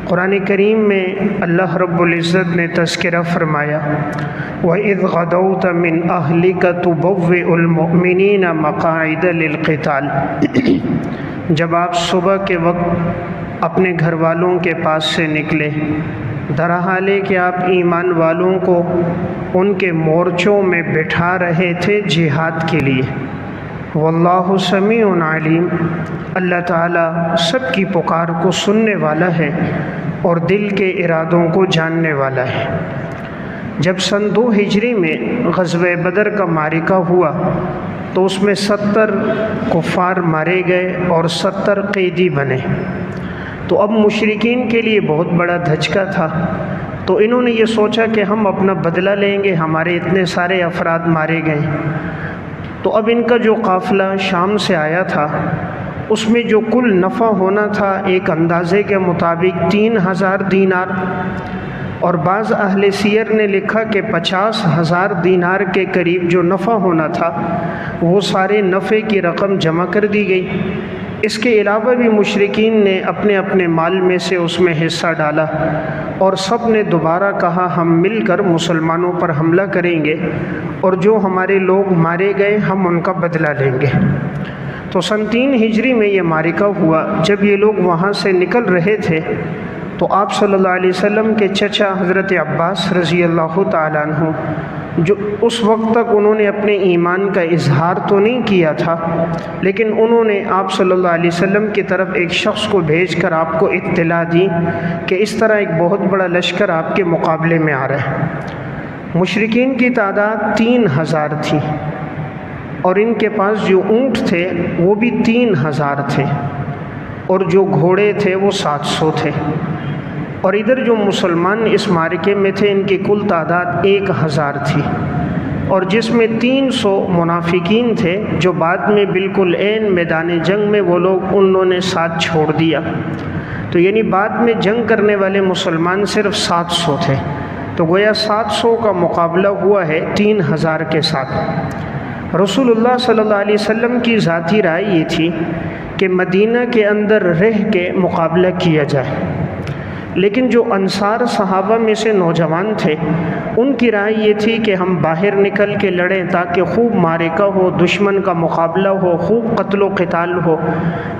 قرآن کریم میں اللہ رب العزت نے تذکرہ فرمایا وَإِذْ غَدَوْتَ مِنْ أَهْلِكَ تُبَوِّئُ الْمُؤْمِنِينَ مَقَاعِدَ لِلْقِتَالِ، جب آپ صبح کے وقت اپنے گھر والوں کے پاس سے نکلے، درحال ہے کہ آپ ایمان والوں کو ان کے مورچوں میں بٹھا رہے تھے جہاد کے لیے۔ واللہ سمیع علیم، اللہ تعالیٰ سب کی پکار کو سننے والا ہے اور دل کے ارادوں کو جاننے والا ہے۔ جب سن 2 ہجری میں غزوہ بدر کا معرکہ ہوا تو اس میں 70 کفار مارے گئے اور 70 قیدی بنے۔ تو اب مشرکین کے لیے بہت بڑا دھچکا تھا، تو انہوں نے یہ سوچا کہ ہم اپنا بدلہ لیں گے، ہمارے اتنے سارے افراد مارے گئے۔ تو اب ان کا جو قافلہ شام سے آیا تھا اس میں جو کل نفع ہونا تھا ایک اندازے کے مطابق 3000 دینار، اور بعض اہل سیر نے لکھا کہ 50,000 دینار کے قریب جو نفع ہونا تھا وہ سارے نفع کی رقم جمع کر دی گئی۔ اس کے علاوہ بھی مشرکین نے اپنے اپنے مال میں سے اس میں حصہ ڈالا اور سب نے دوبارہ کہا ہم مل کر مسلمانوں پر حملہ کریں گے اور جو ہمارے لوگ مارے گئے ہم ان کا بدلہ لیں گے۔ تو سن 3 ہجری میں یہ معرکہ ہوا۔ جب یہ لوگ وہاں سے نکل رہے تھے تو آپ صلی اللہ علیہ وسلم کے چچا حضرت عباس رضی اللہ تعالیٰ عنہ، جو اس وقت تک انہوں نے اپنے ایمان کا اظہار تو نہیں کیا تھا، لیکن انہوں نے آپ صلی اللہ علیہ وسلم کی طرف ایک شخص کو بھیج کر آپ کو اطلاع دی کہ اس طرح ایک بہت بڑا لشکر آپ کے مقابلے میں آ رہا ہے۔ مشرکین کی تعداد 3000 تھی اور ان کے پاس جو اونٹ تھے وہ بھی 3000 تھے اور جو گھوڑے تھے وہ 700 تھے، اور ادھر جو مسلمان اس معرکے میں تھے ان کی کل تعداد 1000 تھی، اور جس میں 300 منافقین تھے جو بعد میں بالکل عین میدان جنگ میں وہ لوگ انہوں نے ساتھ چھوڑ دیا۔ تو یعنی بعد میں جنگ کرنے والے مسلمان صرف 700 تھے، تو گویا 700 کا مقابلہ ہوا ہے 3000 کے ساتھ۔ رسول اللہ صلی اللہ علیہ وسلم کی ذاتی رائے یہ تھی کہ مدینہ کے اندر رہ کے مقابلہ کیا جائے، لیکن جو انصار صحابہ میں سے نوجوان تھے ان کی رائے یہ تھی کہ ہم باہر نکل کے لڑیں تاکہ خوب معرکہ ہو، دشمن کا مقابلہ ہو، خوب قتل و قتال ہو۔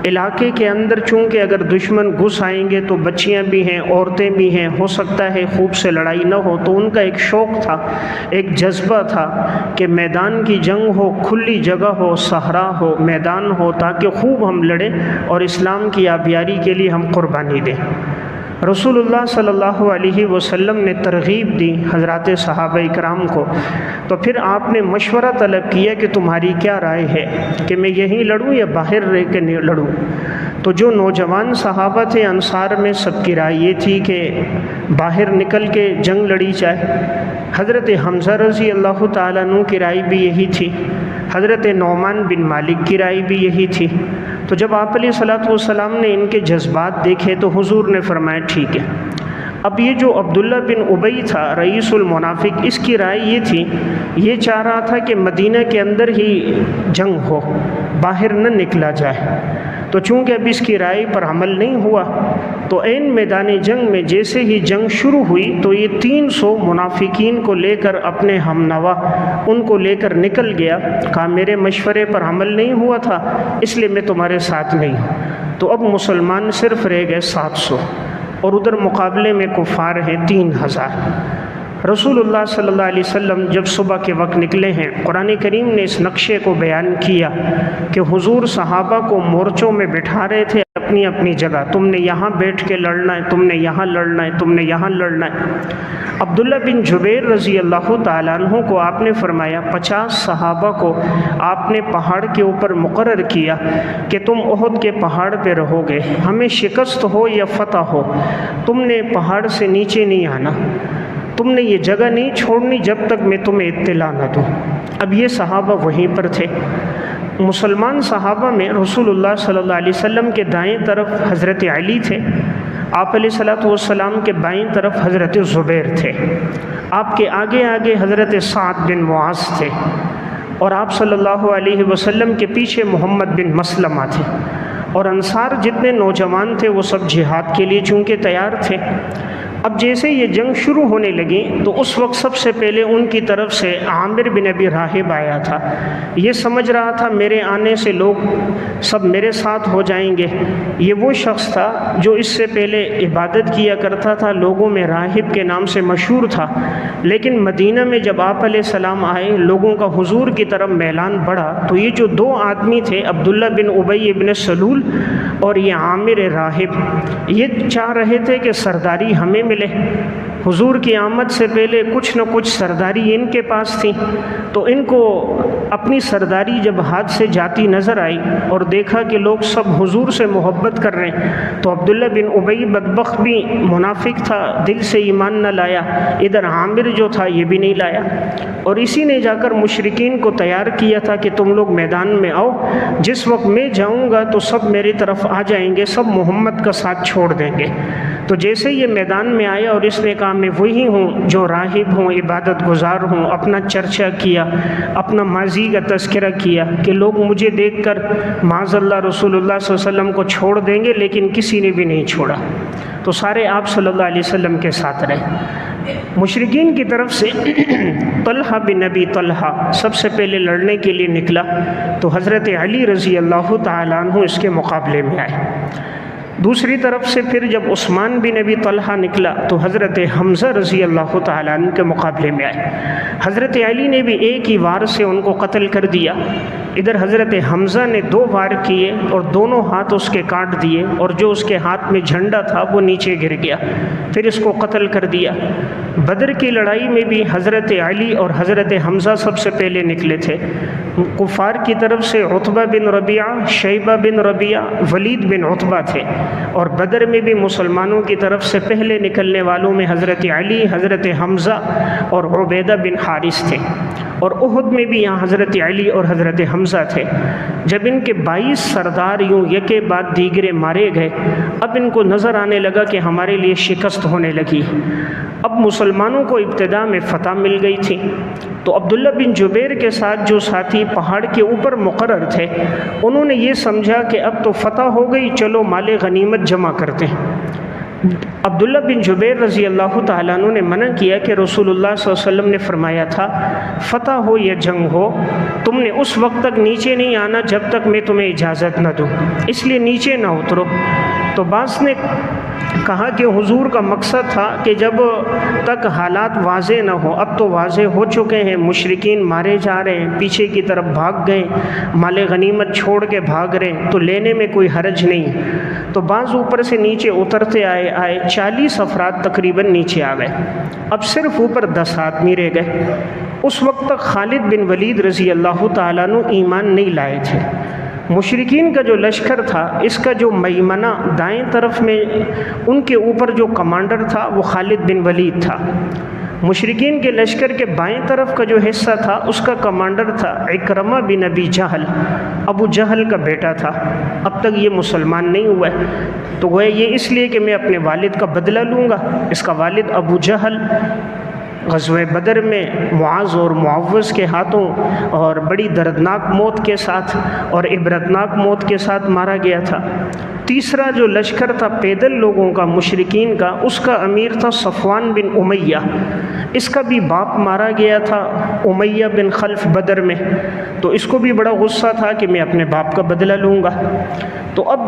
علاقے کے اندر چونکہ اگر دشمن گھس آئیں گے تو بچیاں بھی ہیں، عورتیں بھی ہیں، ہو سکتا ہے خوب سے لڑائی نہ ہو۔ تو ان کا ایک شوق تھا، ایک جذبہ تھا کہ میدان کی جنگ ہو، کھلی جگہ ہو، صحرا ہو، میدان ہو، تاکہ خوب ہم لڑیں اور اسلام کی آبیاری کے لیے ہم قربانی دیں۔ رسول اللہ صلی اللہ علیہ وسلم نے ترغیب دی حضرات صحابہ اکرام کو، تو پھر آپ نے مشورہ طلب کیا کہ تمہاری کیا رائے ہے کہ میں یہیں لڑوں یا باہر رہ کے لڑوں؟ تو جو نوجوان صحابہ تھے انصار میں سب کی رائے یہ تھی کہ باہر نکل کے جنگ لڑی جائے۔ حضرت حمزہ رضی اللہ تعالیٰ عنہ کی رائے بھی یہی تھی، حضرت نعمان بن مالک کی رائے بھی یہی تھی۔ تو جب آپ علیہ الصلوۃ والسلام نے ان کے جذبات دیکھے تو حضور نے فرمایا ٹھیک ہے۔ اب یہ جو عبداللہ بن ابی تھا رئیس المنافق، اس کی رائے یہ تھی، یہ چاہ رہا تھا کہ مدینہ کے اندر ہی جنگ ہو، باہر نہ نکلا جائے۔ تو چونکہ اب اس کی رائے پر عمل نہیں ہوا تو عین میدان جنگ میں جیسے ہی جنگ شروع ہوئی تو یہ 300 منافقین کو لے کر اپنے ہم نوا ان کو لے کر نکل گیا، کہا میرے مشورے پر عمل نہیں ہوا تھا اس لیے میں تمہارے ساتھ نہیں ہوں۔ تو اب مسلمان صرف رہ گئے 700 اور ادھر مقابلے میں کفار ہیں 3000۔ رسول اللہ صلی اللہ علیہ وسلم جب صبح کے وقت نکلے ہیں، قرآن کریم نے اس نقشے کو بیان کیا کہ حضور صحابہ کو مورچوں میں بٹھا رہے تھے اپنی اپنی جگہ، تم نے یہاں بیٹھ کے لڑنا ہے، تم نے یہاں لڑنا ہے، تم نے یہاں لڑنا ہے۔ عبداللہ بن جبیر رضی اللہ تعالیٰ عنہ کو آپ نے فرمایا 50 صحابہ کو آپ نے پہاڑ کے اوپر مقرر کیا کہ تم احد کے پہاڑ پہ رہو گے، ہمیں شکست ہو یا فتح ہو تم نے پہاڑ سے نیچے نہیں آنا، تم نے یہ جگہ نہیں چھوڑنی جب تک میں تمہیں اطلاع نہ دوں۔ اب یہ صحابہ وہیں پر تھے۔ مسلمان صحابہ میں رسول اللہ صلی اللہ علیہ وسلم کے دائیں طرف حضرت علی تھے، آپ علیہ الصلوۃ والسلام کے بائیں طرف حضرت زبیر تھے، آپ کے آگے آگے حضرت سعد بن معاذ تھے، اور آپ صلی اللہ علیہ وسلم کے پیچھے محمد بن مسلمہ تھے، اور انصار جتنے نوجوان تھے وہ سب جہاد کے لیے چونکہ تیار تھے۔ اب جیسے یہ جنگ شروع ہونے لگی تو اس وقت سب سے پہلے ان کی طرف سے عامر بن ابی راہب آیا تھا۔ یہ سمجھ رہا تھا میرے آنے سے لوگ سب میرے ساتھ ہو جائیں گے۔ یہ وہ شخص تھا جو اس سے پہلے عبادت کیا کرتا تھا، لوگوں میں راہب کے نام سے مشہور تھا، لیکن مدینہ میں جب آپ علیہ السلام آئے، لوگوں کا حضور کی طرف میلان بڑھا تو یہ جو دو آدمی تھے، عبداللہ بن ابی بن سلول اور یہ عامر راہب، یہ چاہ رہے تھے کہ سرداری ہمیں ملے۔ حضور کی آمد سے پہلے کچھ نہ کچھ سرداری ان کے پاس تھی، تو ان کو اپنی سرداری جب ہاتھ سے جاتی نظر آئی اور دیکھا کہ لوگ سب حضور سے محبت کر رہے ہیں، تو عبداللہ بن ابی بدبخت بھی منافق تھا، دل سے ایمان نہ لایا، ادھر عامر جو تھا یہ بھی نہیں لایا، اور اسی نے جا کر مشرکین کو تیار کیا تھا کہ تم لوگ میدان میں آؤ، جس وقت میں جاؤں گا تو سب میری طرف آ جائیں گے، سب محمد کا ساتھ چھوڑ دیں گے۔ تو جیسے یہ میدان میں آیا اور اس نے کہا میں وہی ہوں جو راہب ہوں، عبادت گزار ہوں، اپنا چرچا کیا، اپنا ماضی کا تذکرہ کیا کہ لوگ مجھے دیکھ کر معاذ اللہ رسول اللہ صلی اللہ علیہ وسلم کو چھوڑ دیں گے، لیکن کسی نے بھی نہیں چھوڑا، تو سارے آپ صلی اللہ علیہ وسلم کے ساتھ رہے۔ مشرکین کی طرف سے طلحہ بن ابی طلحہ سب سے پہلے لڑنے کے لیے نکلا، تو حضرت علی رضی اللہ تعالیٰ عنہ اس کے مقابلے میں آئے۔ دوسری طرف سے پھر جب عثمان بن ابی طلحہ نکلا تو حضرت حمزہ رضی اللہ تعالیٰ عنہ کے مقابلے میں آئے۔ حضرت علی نے بھی ایک ہی وار سے ان کو قتل کر دیا، ادھر حضرت حمزہ نے 2 وار کیے اور دونوں ہاتھ اس کے کاٹ دیے، اور جو اس کے ہاتھ میں جھنڈا تھا وہ نیچے گر گیا، پھر اس کو قتل کر دیا۔ بدر کی لڑائی میں بھی حضرت علی اور حضرت حمزہ سب سے پہلے نکلے تھے۔ کفار کی طرف سے عتبہ بن ربیعہ، شیبہ بن ربیعہ، ولید بن عتبہ تھے، اور بدر میں بھی مسلمانوں کی طرف سے پہلے نکلنے والوں میں حضرت علی، حضرت حمزہ اور عبیدہ بن حارث تھے، اور احد میں بھی یہاں حضرت علی اور حضرت حمزہ تھے۔ جب ان کے 22 سردار یوں یکے بعد دیگرے مارے گئے، اب ان کو نظر آنے لگا کہ ہمارے لیے شکست ہونے لگی۔ اب مسلمانوں کو ابتدا میں فتح مل گئی تھی، تو عبداللہ بن جبیر کے ساتھ جو ساتھی پہاڑ کے اوپر مقرر تھے، انہوں نے یہ سمجھا کہ اب تو فتح ہو گئی، چلو مال غنیمت جمع کرتے ہیں۔ عبداللہ بن جبیر رضی اللہ تعالیٰ عنہ نے منع کیا کہ رسول اللہ صلی اللہ علیہ وسلم نے فرمایا تھا فتح ہو یا جنگ ہو، تم نے اس وقت تک نیچے نہیں آنا جب تک میں تمہیں اجازت نہ دوں، اس لیے نیچے نہ اترو۔ تو بعض نے کہا کہ حضور کا مقصد تھا کہ جب تک حالات واضح نہ ہو، اب تو واضح ہو چکے ہیں، مشرکین مارے جا رہے ہیں، پیچھے کی طرف بھاگ گئے، مال غنیمت چھوڑ کے بھاگ رہے ہیں، تو لینے میں کوئی حرج نہیں۔ تو بعض اوپر سے نیچے اترتے آئے 40 افراد تقریباً نیچے آ گئے، اب صرف اوپر 10 آدمی رہ گئے۔ اس وقت تک خالد بن ولید رضی اللہ تعالیٰ عنہ ایمان نہیں لائے تھے۔ مشرکین کا جو لشکر تھا، اس کا جو میمنہ دائیں طرف میں ان کے اوپر جو کمانڈر تھا وہ خالد بن ولید تھا۔ مشرکین کے لشکر کے بائیں طرف کا جو حصہ تھا اس کا کمانڈر تھا عکرمہ بن ابی جہل، ابو جہل کا بیٹا تھا، اب تک یہ مسلمان نہیں ہوا ہے، تو گویا یہ اس لیے کہ میں اپنے والد کا بدلہ لوں گا۔ اس کا والد ابو جہل غزوہ بدر میں معاذ اور معوذ کے ہاتھوں اور بڑی دردناک موت کے ساتھ اور عبرتناک موت کے ساتھ مارا گیا تھا۔ تیسرا جو لشکر تھا پیدل لوگوں کا، مشرکین کا، اس کا امیر تھا صفوان بن امیہ، اس کا بھی باپ مارا گیا تھا امیہ بن خلف بدر میں، تو اس کو بھی بڑا غصہ تھا کہ میں اپنے باپ کا بدلہ لوں گا۔ تو اب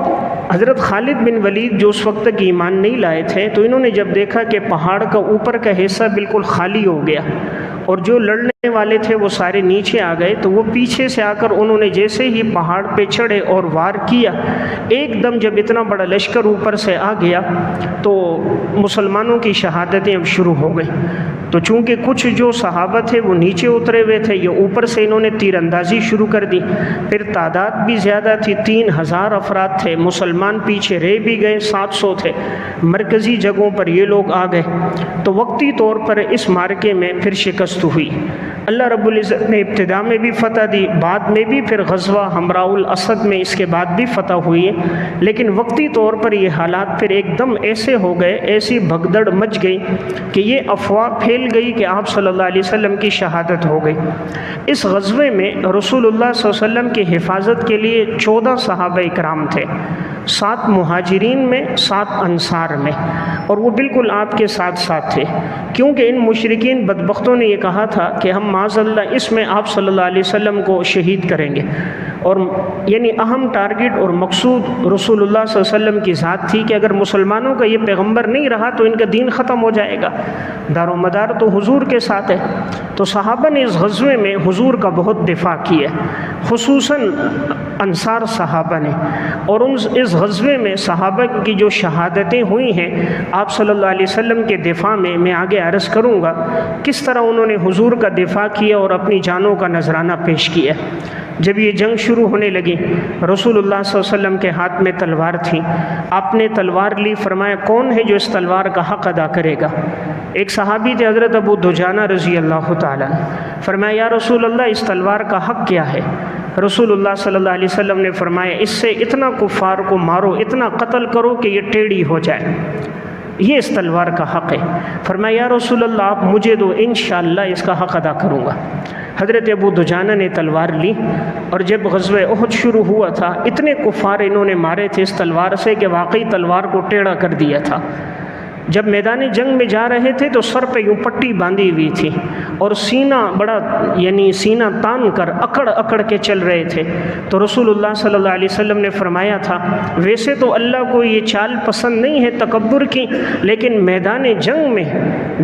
حضرت خالد بن ولید جو اس وقت تک ایمان نہیں لائے تھے، تو انہوں نے جب دیکھا کہ پہاڑ کا اوپر کا حصہ بالکل خالی ہو گیا اور جو لڑنے والے تھے وہ سارے نیچے آ گئے، تو وہ پیچھے سے آ کر انہوں نے جیسے ہی پہاڑ پہ چڑھے اور وار کیا، ایک دم جب اتنا بڑا لشکر اوپر سے آ گیا تو مسلمانوں کی شہادتیں اب شروع ہو گئیں۔ تو چونکہ کچھ جو صحابہ تھے وہ نیچے اترے ہوئے تھے، یہ اوپر سے انہوں نے تیر اندازی شروع کر دی، پھر تعداد بھی زیادہ تھی، 3000 افراد تھے، مسلمان پیچھے رہ بھی گئے، 700 تھے، مرکزی جگہوں پر یہ لوگ آ گئے، تو وقتی طور پر اس مارکے میں پھر شکست ہوئی۔ اللہ رب العزت نے ابتدا میں بھی فتح دی، بعد میں بھی پھر غزوہ حمراء الاسد میں اس کے بعد بھی فتح ہوئی ہے، لیکن وقتی طور پر یہ حالات پھر ایک دم ایسے ہو گئے، ایسی بھگدڑ مچ گئی کہ یہ افواہ پھیل گئی کہ آپ صلی اللہ علیہ وسلم کی شہادت ہو گئی۔ اس غزوے میں رسول اللہ صلی اللہ علیہ وسلم کی حفاظت کے لیے 14 صحابہ اکرام تھے، 7 مہاجرین میں، 7 انصار میں، اور وہ بالکل آپ کے ساتھ ساتھ تھے، کیونکہ ان مشرکین بدبختوں نے یہ کہا تھا کہ ہم معاذ اللہ اس میں آپ صلی اللہ علیہ وسلم کو شہید کریں گے، اور یعنی اہم ٹارگٹ اور مقصود رسول اللہ صلی اللہ علیہ وسلم کی ذات تھی کہ اگر مسلمانوں کا یہ پیغمبر نہیں رہا تو ان کا دین ختم ہو جائے گا، دار و مدار تو حضور کے ساتھ ہے۔ تو صحابہ نے اس غزوے میں حضور کا بہت دفاع کیا، خصوصاً انصار صحابہ نے، اور اس غزوے میں صحابہ کی جو شہادتیں ہوئی ہیں آپ صلی اللہ علیہ وسلم کے دفاع میں آگے عرض کروں گا کس طرح انہوں نے حضور کا دفاع کیا اور اپنی جانوں کا نذرانہ پیش کیا۔ جب یہ جنگ شروع ہونے لگی، رسول اللہ صلی اللہ علیہ وسلم کے ہاتھ میں تلوار تھی، آپ نے تلوار لی، فرمایا کون ہے جو اس تلوار کا حق ادا کرے گا؟ ایک صحابی تھے حضرت ابو دجانہ رضی اللہ تعالیٰ، فرمایا یا رسول اللہ اس تلوار کا حق کیا ہے؟ رسول اللہ صلی اللہ علیہ وسلم نے فرمایا اس سے اتنا کفار کو مارو، اتنا قتل کرو کہ یہ ٹیڑھی ہو جائے، یہ اس تلوار کا حق ہے۔ فرمایا یا رسول اللہ آپ مجھے دو، انشاءاللہ اس کا حق ادا کروں گا۔ حضرت ابو دجانہ نے تلوار لی، اور جب غزوہ احد شروع ہوا تھا اتنے کفار انہوں نے مارے تھے اس تلوار سے کہ واقعی تلوار کو ٹیڑھا کر دیا تھا۔ جب میدان جنگ میں جا رہے تھے تو سر پہ یوں پٹی باندھی ہوئی تھی اور سینہ بڑا سینہ تان کر اکڑ اکڑ کے چل رہے تھے، تو رسول اللہ صلی اللہ علیہ وسلم نے فرمایا تھا ویسے تو اللہ کو یہ چال پسند نہیں ہے تکبر کی، لیکن میدان جنگ میں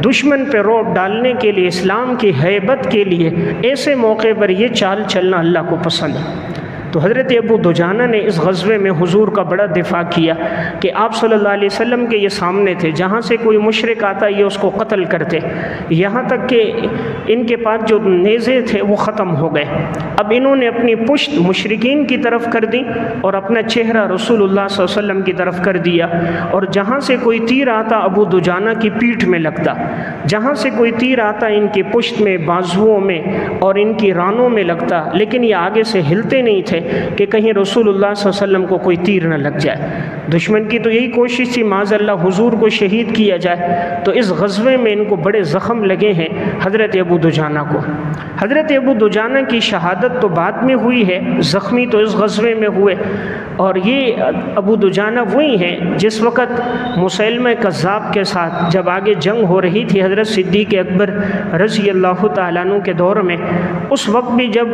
دشمن پہ روب ڈالنے کے لیے، اسلام کی ہیبت کے لیے ایسے موقع پر یہ چال چلنا اللہ کو پسند ہے۔ تو حضرت ابو دجانہ نے اس غزوے میں حضور کا بڑا دفاع کیا کہ آپ صلی اللہ علیہ وسلم کے یہ سامنے تھے، جہاں سے کوئی مشرک آتا یہ اس کو قتل کرتے، یہاں تک کہ ان کے پاس جو نیزے تھے وہ ختم ہو گئے۔ اب انہوں نے اپنی پشت مشرکین کی طرف کر دی اور اپنا چہرہ رسول اللہ صلی اللہ علیہ وسلم کی طرف کر دیا، اور جہاں سے کوئی تیر آتا ابو دجانہ کی پیٹھ میں لگتا، جہاں سے کوئی تیر آتا ان کی پشت میں، بازوؤں میں اور ان کی رانوں میں لگتا، لیکن یہ آگے سے ہلتے نہیں تھے کہ کہیں رسول اللہ صلی اللہ علیہ وسلم کو کوئی تیر نہ لگ جائے۔ دشمن کی تو یہی کوشش تھی معاذ اللہ حضور کو شہید کیا جائے۔ تو اس غزوے میں ان کو بڑے زخم لگے ہیں حضرت ابو دجانہ کو۔ حضرت ابو دجانہ کی شہادت تو بعد میں ہوئی ہے، زخمی تو اس غزوے میں ہوئے، اور یہ ابو دجانہ وہی ہیں جس وقت مسیلمہ کذاب کے ساتھ جب آگے جنگ ہو رہی تھی حضرت صدیق اکبر رضی اللہ تعالیٰ عنہ کے دور میں، اس وقت بھی جب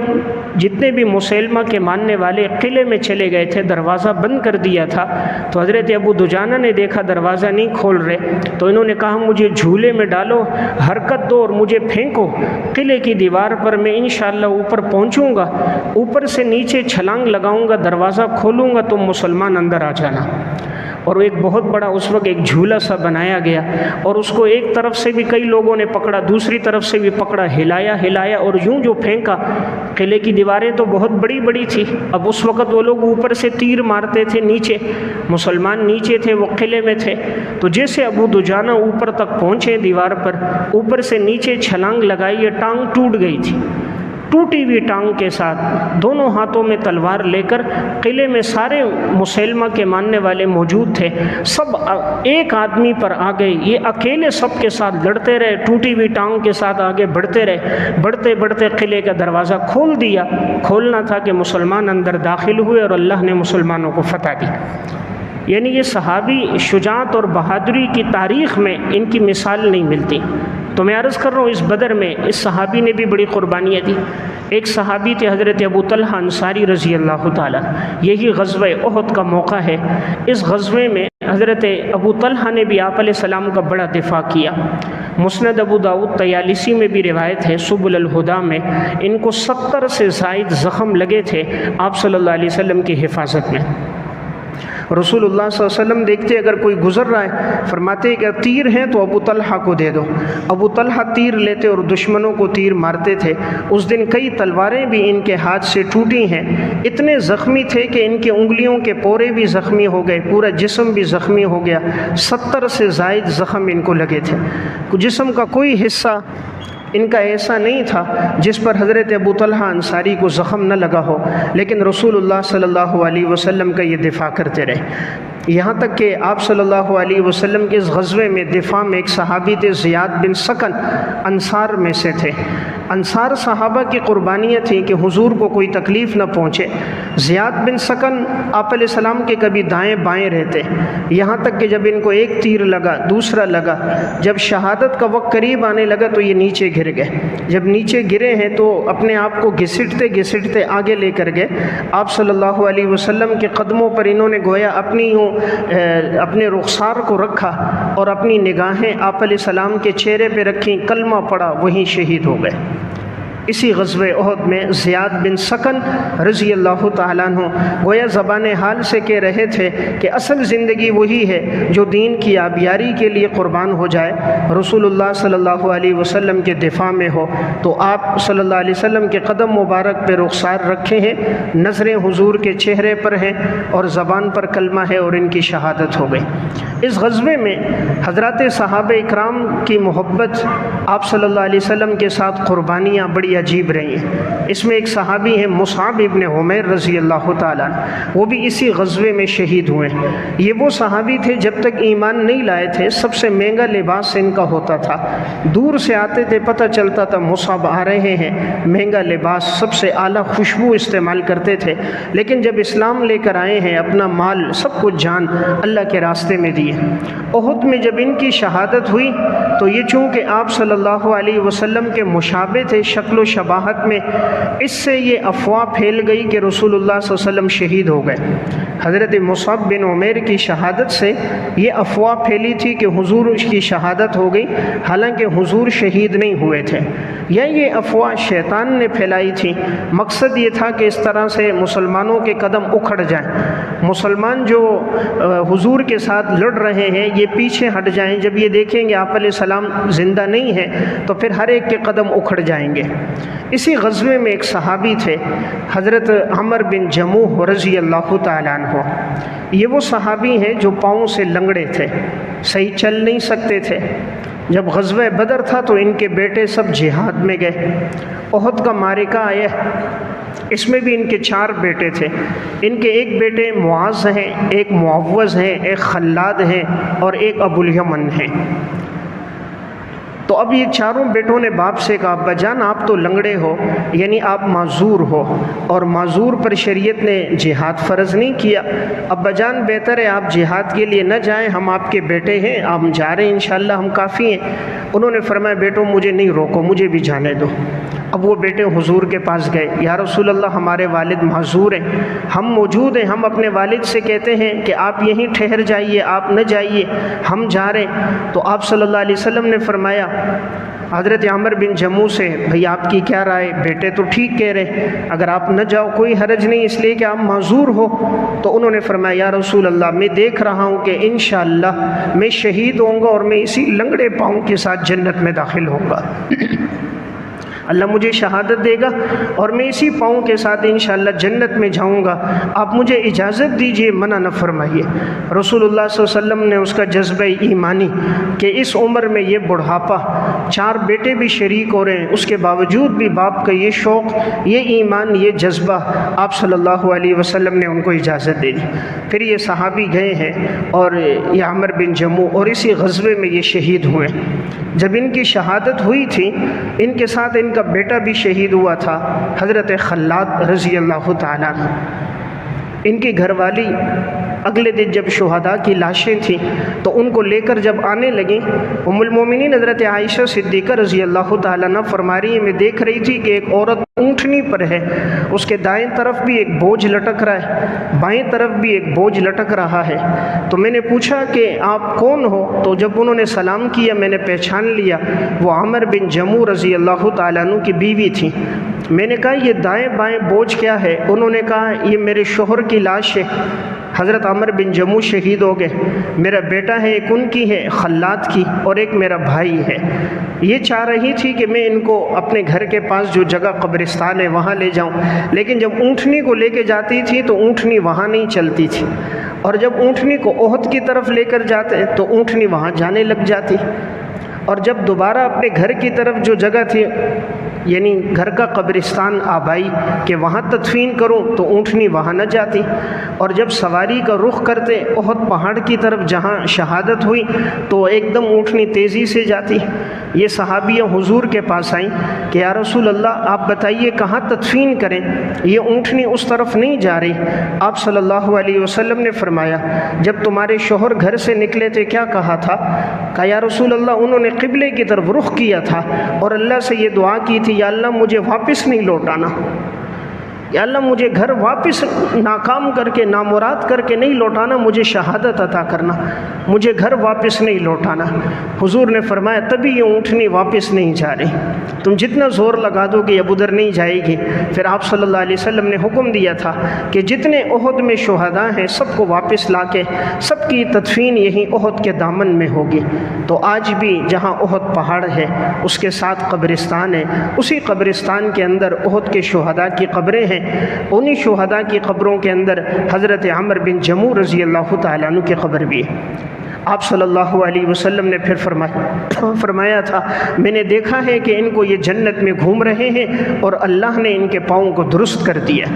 جتنے بھی مسیلمہ کے ماننے والے قلعے میں چلے گئے تھے، دروازہ بند کر دیا تھا، تو حضرت ابو دجانہ نے دیکھا دروازہ نہیں کھول رہے، تو انہوں نے کہا مجھے جھولے میں ڈالو، حرکت دو اور مجھے پھینکو قلعے کی دیوار پر، میں انشاءاللہ اوپر پہنچوں گا، اوپر سے نیچے چھلانگ لگاؤں گا، دروازہ کھولوں گا، تم مسلمان اندر آ جانا۔ اور ایک بہت بڑا اس وقت ایک جھولا سا بنایا گیا، اور اس کو ایک طرف سے بھی کئی لوگوں نے پکڑا، دوسری طرف سے بھی پکڑا، ہلایا اور یوں جو پھینکا، قلعے کی دیواریں تو بہت بڑی بڑی تھی، اب اس وقت وہ لوگ اوپر سے تیر مارتے تھے، نیچے مسلمان نیچے تھے، وہ قلعے میں تھے، تو جیسے ابو دجانہ اوپر تک پہنچے دیوار پر، اوپر سے نیچے چھلانگ لگائی، ٹانگ ٹوٹ گئی تھی، ٹوٹی ہوئی ٹانگ کے ساتھ دونوں ہاتھوں میں تلوار لے کر قلعے میں سارے مسلمہ کے ماننے والے موجود تھے، سب ایک آدمی پر آ گئے، یہ اکیلے سب کے ساتھ لڑتے رہے، ٹوٹی ہوئی ٹانگ کے ساتھ آگے بڑھتے رہے، بڑھتے بڑھتے قلعے کا دروازہ کھول دیا، کھولنا تھا کہ مسلمان اندر داخل ہوئے اور اللہ نے مسلمانوں کو فتح دی۔ یعنی یہ صحابی شجاعت اور بہادری کی تاریخ میں ان کی مثال نہیں ملتی۔ تو میں عرض کر رہا ہوں اس بدر میں اس صحابی نے بھی بڑی قربانیاں دی۔ ایک صحابی تھے حضرت ابو طلحہ انصاری رضی اللہ تعالیٰ، یہی غزوہ احد کا موقع ہے۔ اس غزوے میں حضرت ابو طلحہ نے بھی آپ علیہ السلام کا بڑا دفاع کیا۔ مسند ابو داؤد طیالسی میں بھی روایت ہے، سبل الہدا میں، ان کو 70 سے زائد زخم لگے تھے آپ صلی اللہ علیہ وسلم کی حفاظت میں۔ رسول اللہ صلی اللہ علیہ وسلم دیکھتے اگر کوئی گزر رہا ہے، فرماتے کہ تیر ہیں تو ابو طلحہ کو دے دو۔ ابو طلحہ تیر لیتے اور دشمنوں کو تیر مارتے تھے۔ اس دن کئی تلواریں بھی ان کے ہاتھ سے ٹوٹی ہیں، اتنے زخمی تھے کہ ان کے انگلیوں کے پورے بھی زخمی ہو گئے، پورا جسم بھی زخمی ہو گیا، 70 سے زائد زخم ان کو لگے تھے، جسم کا کوئی حصہ ان کا ایسا نہیں تھا جس پر حضرت ابو طلحہ انصاری کو زخم نہ لگا ہو، لیکن رسول اللہ صلی اللہ علیہ وسلم کا یہ دفاع کرتے رہے، یہاں تک کہ آپ صلی اللہ علیہ وسلم کے اس غزوے میں دفاع میں ایک صحابی تھے زیاد بن سکن، انصار میں سے تھے۔ انصار صحابہ کی قربانیاں تھیں کہ حضور کو کوئی تکلیف نہ پہنچے۔ زیاد بن سکن آپ علیہ السلام کے کبھی دائیں بائیں رہتے، یہاں تک کہ جب ان کو ایک تیر لگا، دوسرا لگا، جب شہادت کا وقت قریب آنے لگا تو یہ نیچے گر گئے۔ جب نیچے گرے ہیں تو اپنے آپ کو گھسٹتے گھسٹتے آگے لے کر گئے۔ آپ صلی اللہ علیہ وسلم کے قدموں پر انہوں نے گویا اپنے رخسار کو رکھا اور اپنی نگاہیں آپ علیہ السلام کے چہرے پہ رکھیں، کلمہ پڑھا، وہیں شہید ہو گئے۔ اسی غزوہ احد میں زیاد بن سکن رضی اللہ تعالیٰ عنہ گویا زبان حال سے کہہ رہے تھے کہ اصل زندگی وہی ہے جو دین کی آبیاری کے لیے قربان ہو جائے۔ رسول اللہ صلی اللہ علیہ وسلم کے دفاع میں ہو تو آپ صلی اللہ علیہ وسلم کے قدم مبارک پہ رخسار رکھے ہیں، نظریں حضور کے چہرے پر ہیں اور زبان پر کلمہ ہے اور ان کی شہادت ہو گئی۔ اس غزوے میں حضرات صحابہ اکرام کی محبت، آپ صلی اللہ علیہ وسلم کے ساتھ قربانیاں بڑی عجیب رہی ہیں۔ اس میں ایک صحابی ہیں مصعب ابن عمیر رضی اللہ تعالیٰ، وہ بھی اسی غزوے میں شہید ہوئے۔ یہ وہ صحابی تھے جب تک ایمان نہیں لائے تھے سب سے مہنگا لباس ان کا ہوتا تھا، دور سے آتے تھے پتہ چلتا تھا مصعب آ رہے ہیں، مہنگا لباس، سب سے اعلیٰ خوشبو استعمال کرتے تھے، لیکن جب اسلام لے کر آئے ہیں اپنا مال سب کچھ جان اللہ کے راستے میں دیے۔ احد میں جب ان کی شہادت ہوئی تو یہ چونکہ آپ صلی اللہ علیہ وسلم کے مشابہ تھے شکل و شباہت میں، اس سے یہ افواہ پھیل گئی کہ رسول اللہ صلی اللہ علیہ وسلم شہید ہو گئے۔ حضرت مصعب بن عمیر کی شہادت سے یہ افواہ پھیلی تھی کہ حضور کی شہادت ہو گئی، حالانکہ حضور شہید نہیں ہوئے تھے، یا یہ افواہ شیطان نے پھیلائی تھی۔ مقصد یہ تھا کہ اس طرح سے مسلمانوں کے قدم اکھڑ جائیں، مسلمان جو حضور کے ساتھ لڑ رہے ہیں یہ پیچھے ہٹ جائیں، جب یہ دیکھیں گے آپ علیہ السلام زندہ نہیں ہے تو پھر ہر ایک کے قدم اکھڑ جائیں گے۔ اسی غزوے میں ایک صحابی تھے حضرت عمر بن جموح رضی اللہ تعالیٰ عنہ، یہ وہ صحابی ہیں جو پاؤں سے لنگڑے تھے، صحیح چل نہیں سکتے تھے۔ جب غزوہ بدر تھا تو ان کے بیٹے سب جہاد میں گئے۔ احد کا معرکہ آیا، اس میں بھی ان کے 4 بیٹے تھے، ان کے ایک بیٹے معاذ ہیں، ایک معوذ ہیں، ایک خلاد ہیں اور ایک ابو الیمن ہیں۔ تو اب یہ چاروں بیٹوں نے باپ سے کہا ابا جان آپ تو لنگڑے ہو، یعنی آپ معذور ہو، اور معذور پر شریعت نے جہاد فرض نہیں کیا، ابا جان بہتر ہے آپ جہاد کے لیے نہ جائیں، ہم آپ کے بیٹے ہیں، آپ جا رہے ہیں انشاءاللہ ہم کافی ہیں۔ انہوں نے فرمایا بیٹوں مجھے نہیں روکو، مجھے بھی جانے دو۔ اب وہ بیٹے حضور کے پاس گئے، یا رسول اللہ ہمارے والد معذور ہیں، ہم موجود ہیں، ہم اپنے والد سے کہتے ہیں کہ آپ یہیں ٹھہر جائیے، آپ نہ جائیے، ہم جا رہے ہیں۔ تو آپ صلی اللہ علیہ وسلم نے فرمایا حضرت عمر بن جموح سے بھئی آپ کی کیا رائے، بیٹے تو ٹھیک کہہ رہے، اگر آپ نہ جاؤ کوئی حرج نہیں اس لیے کہ آپ معذور ہو۔ تو انہوں نے فرمایا یا رسول اللہ میں دیکھ رہا ہوں کہ انشاءاللہ میں شہید ہوں گا اور میں اسی لنگڑے پاؤں کے ساتھ جنت میں داخل ہوں گا، اللہ مجھے شہادت دے گا اور میں اسی پاؤں کے ساتھ انشاءاللہ جنت میں جاؤں گا، آپ مجھے اجازت دیجئے، منع نہ فرمائیے۔ رسول اللہ صلی اللہ علیہ وسلم نے اس کا جذبہ ایمانی کہ اس عمر میں یہ بڑھاپا، 4 بیٹے بھی شریک ہو رہے ہیں، اس کے باوجود بھی باپ کا یہ شوق، یہ ایمان، یہ جذبہ، آپ صلی اللہ علیہ وسلم نے ان کو اجازت دے دی۔ پھر یہ صحابی گئے ہیں اور یہ عمر بن جموح اور اسی غزوے میں یہ شہید ہوئے۔ جب ان کی شہادت ہوئی تھی ان کے ساتھ ان کا بیٹا بھی شہید ہوا تھا حضرت خلاد رضی اللہ تعالیٰ عنہ۔ ان کی گھر والی اگلے دن جب شہداء کی لاشیں تھیں تو ان کو لے کر جب آنے لگیں، ام المومنین حضرت عائشہ صدیقہ رضی اللہ تعالیٰ عنہ فرما رہی ہیں میں دیکھ رہی تھی کہ ایک عورت اونٹنی پر ہے، اس کے دائیں طرف بھی ایک بوجھ لٹک رہا ہے، بائیں طرف بھی ایک بوجھ لٹک رہا ہے۔ تو میں نے پوچھا کہ آپ کون ہو؟ تو جب انہوں نے سلام کیا میں نے پہچان لیا وہ عمر بن جموح رضی اللہ تعالیٰ عنہ کی بیوی تھی۔ میں نے کہا یہ دائیں بائیں بوجھ کیا ہے؟ انہوں نے کہا یہ میرے شوہر کی لاش ہے، حضرت عمر بن جموح شہید ہو گئے، میرا بیٹا ہے، ایک ان کی ہے خلاد کی اور ایک میرا بھائی ہے۔ یہ چاہ رہی تھی کہ میں ان کو اپنے گھر کے پاس جو جگہ قبرستان ہے وہاں لے جاؤں، لیکن جب اونٹنی کو لے کے جاتی تھی تو اونٹنی وہاں نہیں چلتی تھی، اور جب اونٹنی کو احد کی طرف لے کر جاتے تو اونٹنی وہاں جانے لگ جاتی۔ اور جب دوبارہ اپنے گھر کی طرف جو جگہ تھی یعنی گھر کا قبرستان آبائی کہ وہاں تدفین کروں تو اونٹنی وہاں نہ جاتی، اور جب سواری کا رخ کرتے احد پہاڑ کی طرف جہاں شہادت ہوئی تو ایک دم اونٹنی تیزی سے جاتی۔ یہ صحابیہ حضور کے پاس آئیں کہ یا رسول اللہ آپ بتائیے کہاں تدفین کریں، یہ اونٹنی اس طرف نہیں جا رہی۔ آپ صلی اللہ علیہ وسلم نے فرمایا جب تمہارے شوہر گھر سے نکلے تھے کیا کہا تھا؟ کہا یا رسول اللہ انہوں نے قبلے کی طرف رخ کیا تھا اور اللہ سے یہ دعا کی تھی یا اللہ مجھے واپس نہیں لوٹانا، یا اللہ مجھے گھر واپس ناکام کر کے نامراد کر کے نہیں لوٹانا، مجھے شہادت عطا کرنا، مجھے گھر واپس نہیں لوٹانا۔ حضور نے فرمایا تبھی یہ اونٹنی واپس نہیں جا رہی، تم جتنا زور لگا دو کہ اب ادھر نہیں جائے گی۔ پھر آپ صلی اللہ علیہ وسلم نے حکم دیا تھا کہ جتنے احد میں شہداء ہیں سب کو واپس لا کے سب کی تدفین یہی احد کے دامن میں ہوگی۔ تو آج بھی جہاں احد پہاڑ ہے اس کے ساتھ قبرستان ہے، اسی قبرستان کے اندر احد کے شہداء کی قبریں ہیں، انہی شہداء کی قبروں کے اندر حضرت عمر بن جموح رضی اللہ تعالیٰ عنہ کی قبر بھی ہے۔ آپ صلی اللہ علیہ وسلم نے پھر فرمایا تھا میں نے دیکھا ہے کہ ان کو یہ جنت میں گھوم رہے ہیں اور اللہ نے ان کے پاؤں کو درست کر دیا،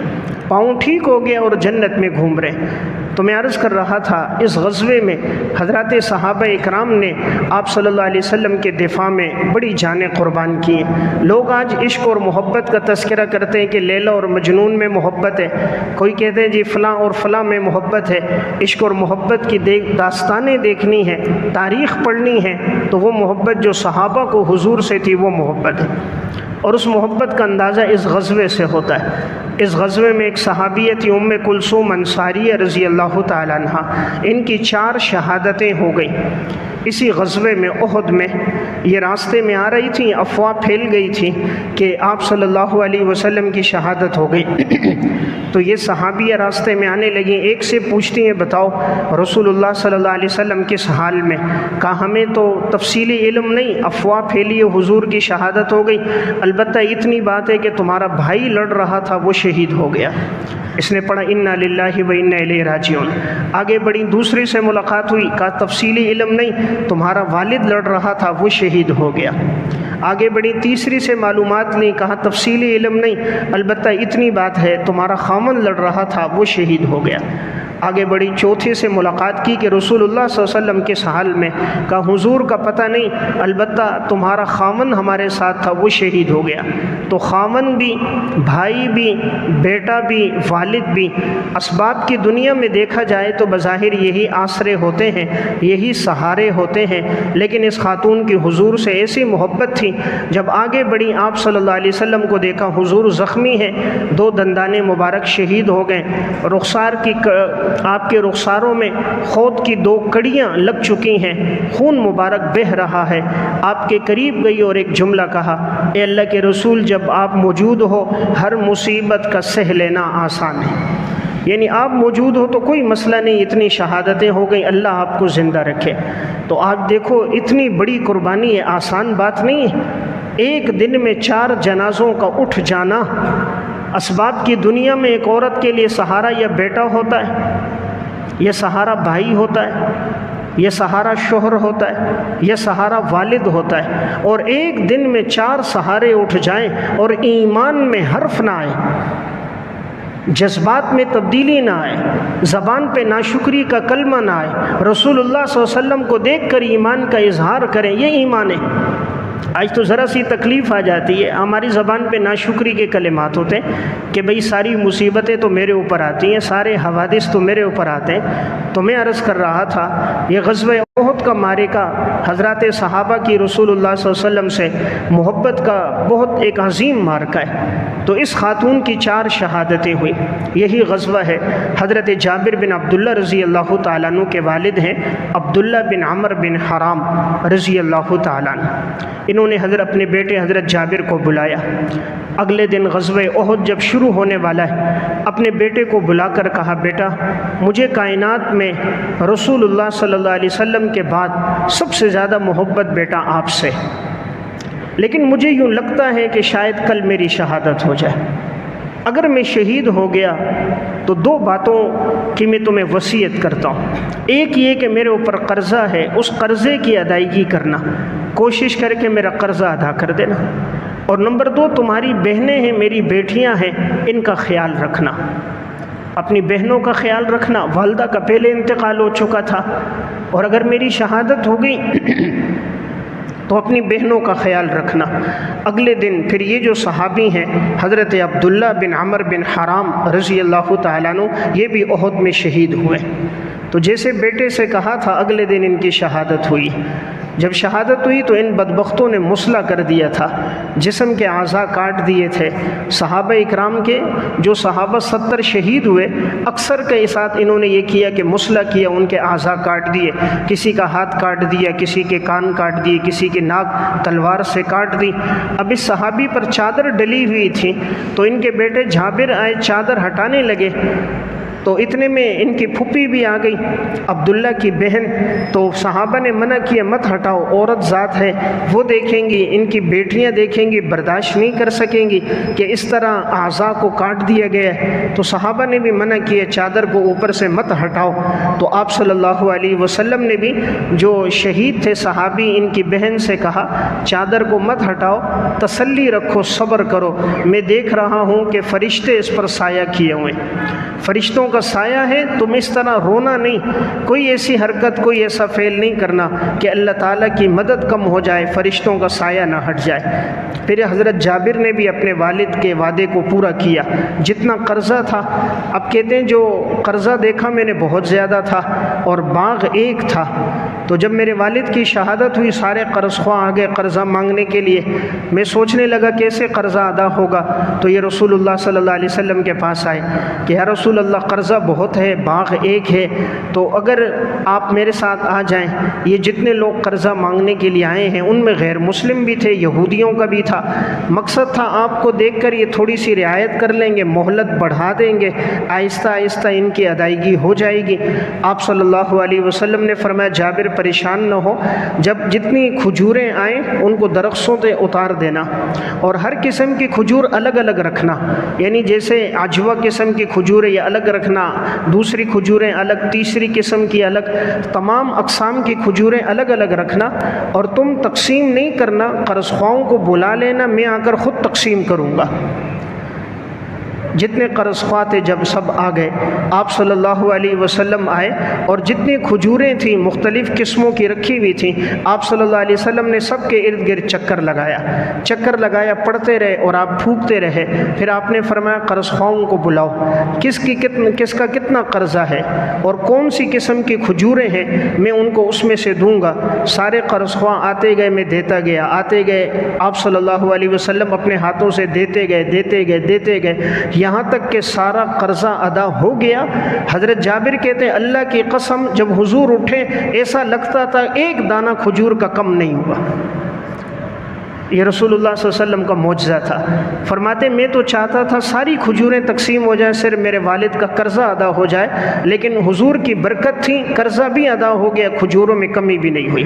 پاؤں ٹھیک ہو گیا اور جنت میں گھوم رہے۔ تو میں عرض کر رہا تھا اس غزوے میں حضرات صحابہ اکرام نے آپ صلی اللہ علیہ وسلم کے دفاع میں بڑی جانیں قربان کی ہیں۔ لوگ آج عشق اور محبت کا تذکرہ کرتے ہیں کہ لیلا اور مجنون میں محبت ہے، کوئی کہتے ہیں جی فلاں اور فلاں میں محبت ہے۔ عشق اور محبت کی داستانیں دیکھنی ہے، تاریخ پڑھنی ہے تو وہ محبت جو صحابہ کو حضور سے تھی وہ محبت ہے، اور اس محبت کا اندازہ اس غزوے سے ہوتا ہے۔ اس غزوے میں ایک صحابیہ تھی ام کلثوم انصاریہ رضی اللہ تعالیٰ عنہ، ان کی 4 شہادتیں ہو گئیں اسی غزوے میں احد میں۔ یہ راستے میں آ رہی تھیں، افواہ پھیل گئی تھی کہ آپ صلی اللہ علیہ وسلم کی شہادت ہو گئی۔ تو یہ صحابیہ راستے میں آنے لگیں، ایک سے پوچھتی ہیں بتاؤ رسول اللہ صلی اللہ علیہ وسلم کس حال میں؟ کہا ہمیں تو تفصیلی علم نہیں، افواہ پھیلی ہے حضور کی شہادت ہو گئی، البتہ اتنی بات ہے کہ تمہارا بھائی لڑ رہا تھا وہ شہید ہو گیا۔ اس نے پڑھا انا للہ و انا الیہ راجعون۔ آگے بڑی، دوسرے سے ملاقات ہوئی، کہا تفصیلی علم نہیں، تمہارا والد لڑ رہا تھا وہ شہید ہو گیا۔ آگے بڑی، تیسری سے معلومات نہیں، کہا تفصیلی علم نہیں، البتہ اتنی بات ہے تمہارا خامن لڑ رہا تھا وہ شہید ہو گیا۔ آگے بڑی، چوتھے سے ملاقات کی کہ رسول اللہ صلی اللہ علیہ وسلم کس حال میں؟ کہا حضور کا پتہ نہیں، البتہ تمہارا خامن ہمارے ساتھ تھا وہ شہید ہو گیا۔ تو خامن بھی، بھائی بھی، بیٹا بھی، والد بھی، اسباب کی دنیا میں دیکھا جائے تو بظاہر یہی آسرے ہوتے ہیں، یہی سہارے ہوتے ہیں، لیکن اس خاتون کی حضور سے ایسی محبت تھی، جب آگے بڑھی آپ صلی اللہ علیہ وسلم کو دیکھا حضور زخمی ہیں، 2 دندان مبارک شہید ہو گئے، رخسار کی آپ کے رخساروں میں خود کی 2 کڑیاں لگ چکی ہیں، خون مبارک بہہ رہا ہے۔ آپ کے قریب گئی اور ایک جملہ کہا اے اللہ کے رسول جب آپ موجود ہو ہر مصیبت کا سہ لینا آسان ہے، یعنی آپ موجود ہو تو کوئی مسئلہ نہیں، اتنی شہادتیں ہو گئیں، اللہ آپ کو زندہ رکھے۔ تو آپ دیکھو اتنی بڑی قربانی ہے، آسان بات نہیں ہے۔ ایک دن میں 4 جنازوں کا اٹھ جانا، اسباب کی دنیا میں ایک عورت کے لیے سہارا یا بیٹا ہوتا ہے، یہ سہارا بھائی ہوتا ہے، یہ سہارا شوہر ہوتا ہے، یہ سہارا والد ہوتا ہے، اور ایک دن میں 4 سہارے اٹھ جائیں اور ایمان میں حرف نہ آئے، جذبات میں تبدیلی نہ آئے، زبان پہ ناشکری کا کلمہ نہ آئے، رسول اللہ صلی اللہ علیہ وسلم کو دیکھ کر ایمان کا اظہار کریں، یہ ایمان ہے۔ آج تو ذرا سی تکلیف آ جاتی ہے، ہماری زبان پہ ناشکری کے کلمات ہوتے ہیں کہ بھئی ساری مصیبتیں تو میرے اوپر آتی ہیں، سارے حوادث تو میرے اوپر آتے ہیں۔ تو میں عرض کر رہا تھا یہ غزوہ احد کا معرکہ حضرات صحابہ کی رسول اللہ صلی اللہ علیہ وسلم سے محبت کا بہت ایک عظیم معرکہ ہے۔ تو اس خاتون کی 4 شہادتیں ہوئی، یہی غزوہ ہے۔ حضرت جابر بن عبداللہ رضی اللہ تعالیٰ عنہ کے والد ہیں عبداللہ بن عمر بن حرام رضی اللہ تعالیٰ عنہ، انہوں نے اپنے بیٹے حضرت جابر کو بلایا۔ اگلے دن غزوہ احد جب شروع ہونے والا ہے، اپنے بیٹے کو بلا کر کہا بیٹا مجھے کائنات میں رسول اللہ صلی اللہ علیہ وسلم کے بعد سب سے زیادہ محبت بیٹا آپ سے، لیکن مجھے یوں لگتا ہے کہ شاید کل میری شہادت ہو جائے، اگر میں شہید ہو گیا تو دو باتوں کی میں تمہیں وصیت کرتا ہوں۔ ایک یہ کہ میرے اوپر قرضہ ہے، اس قرضے کی ادائیگی کرنا، کوشش کر کے میرا قرضہ ادا کر دینا۔ اور نمبر دو، تمہاری بہنیں ہیں، میری بیٹیاں ہیں، ان کا خیال رکھنا، اپنی بہنوں کا خیال رکھنا۔ والدہ کا پہلے انتقال ہو چکا تھا، اور اگر میری شہادت ہو گئی تو اپنی بہنوں کا خیال رکھنا۔ اگلے دن پھر یہ جو صحابی ہیں حضرت عبداللہ بن عمر بن حرام رضی اللہ تعالیٰ عنہ، یہ بھی احد میں شہید ہوئے۔ تو جیسے بیٹے سے کہا تھا، اگلے دن ان کی شہادت ہوئی۔ جب شہادت ہوئی تو ان بدبختوں نے مسئلہ کر دیا تھا، جسم کے اعضاء کاٹ دیے تھے۔ صحابہ اکرام کے جو صحابہ 70 شہید ہوئے، اکثر کے ساتھ انہوں نے یہ کیا کہ مسئلہ کیا، ان کے اعضاء کاٹ دیے، کسی کا ہاتھ کاٹ دیا، کسی کے کان کاٹ دیے، کسی کے ناک تلوار سے کاٹ دی۔ اب اس صحابی پر چادر ڈلی ہوئی تھی، تو ان کے بیٹے جابر آئے، چادر ہٹانے لگے، تو اتنے میں ان کی پھوپھی بھی آ گئی، عبداللہ کی بہن۔ تو صحابہ نے منع کیا، مت ہٹاؤ، عورت ذات ہے، وہ دیکھیں گی، ان کی بیٹیاں دیکھیں گی، برداشت نہیں کر سکیں گی کہ اس طرح اعضاء کو کاٹ دیا گیا ہے۔ تو صحابہ نے بھی منع کیا، چادر کو اوپر سے مت ہٹاؤ۔ تو آپ صلی اللہ علیہ وسلم نے بھی جو شہید تھے صحابی، ان کی بہن سے کہا، چادر کو مت ہٹاؤ، تسلی رکھو، صبر کرو، میں دیکھ رہا ہوں کہ فرشتے اس پر سایہ کیے ہوئے، فرشتوں کا سایہ ہے، تم اس طرح رونا نہیں، کوئی ایسی حرکت، کوئی ایسا فعل نہیں کرنا کہ اللہ تعالیٰ کی مدد کم ہو جائے، فرشتوں کا سایہ نہ ہٹ جائے۔ پھر حضرت جابر نے بھی اپنے والد کے وعدے کو پورا کیا، جتنا قرضہ تھا، اب کہتے ہیں جو قرضہ دیکھا میں نے بہت زیادہ تھا، اور باغ ایک تھا۔ تو جب میرے والد کی شہادت ہوئی، سارے قرض خواہ آ گئے قرضہ مانگنے کے لیے۔ میں سوچنے لگا کیسے قرضہ ادا ہوگا، تو یہ رسول اللہ صلی اللہ علیہ وسلم کے پاس آئے کہ یا رسول اللہ، قرضہ بہت ہے، باغ ایک ہے، تو اگر آپ میرے ساتھ آ جائیں۔ یہ جتنے لوگ قرضہ مانگنے کے لیے آئے ہیں، ان میں غیر مسلم بھی تھے، یہودیوں کا بھی تھا۔ مقصد تھا آپ کو دیکھ کر یہ تھوڑی سی رعایت کر لیں گے، مہلت بڑھا دیں گے، آہستہ آہستہ ان کی ادائیگی ہو جائے گی۔ آپ صلی اللہ علیہ وسلم نے فرمایا، جابر پریشان نہ ہو، جب جتنی کھجوریں آئیں ان کو درختوں سے اتار دینا، اور ہر قسم کی کھجور الگ الگ رکھنا، یعنی جیسے عجوہ قسم کی کھجوریں یہ الگ رکھنا، دوسری کھجوریں الگ، تیسری قسم کی الگ، تمام اقسام کی کھجوریں الگ الگ رکھنا، اور تم تقسیم نہیں کرنا، قرض خواہوں کو بلا لینا، میں آ کر خود تقسیم کروں گا۔ جتنے قرض خواہ تھے جب سب آ گئے، آپ صلی اللہ علیہ وسلم آئے، اور جتنی کھجوریں تھیں مختلف قسموں کی رکھی ہوئی تھیں، آپ صلی اللہ علیہ وسلم نے سب کے ارد گرد چکر لگایا، پڑھتے رہے اور آپ پھونکتے رہے۔ پھر آپ نے فرمایا، قرض خواہوں کو بلاؤ، کس کا کتنا قرضہ ہے اور کون سی قسم کی کھجوریں ہیں، میں ان کو اس میں سے دوں گا۔ سارے قرض خواہ آتے گئے، میں دیتا گیا، آتے گئے، آپ صلی اللہ علیہ وسلم اپنے ہاتھوں سے دیتے گئے، یہاں تک کہ سارا قرضہ ادا ہو گیا۔ حضرت جابر کہتے ہیں، اللہ کی قسم، جب حضور اٹھے ایسا لگتا تھا ایک دانہ کھجور کا کم نہیں ہوا۔ یہ رسول اللہ صلی اللہ علیہ وسلم کا معجزہ تھا۔ فرماتے میں تو چاہتا تھا ساری کھجوریں تقسیم ہو جائیں، صرف میرے والد کا قرضہ ادا ہو جائے، لیکن حضور کی برکت تھی، قرضہ بھی ادا ہو گیا، کھجوروں میں کمی بھی نہیں ہوئی۔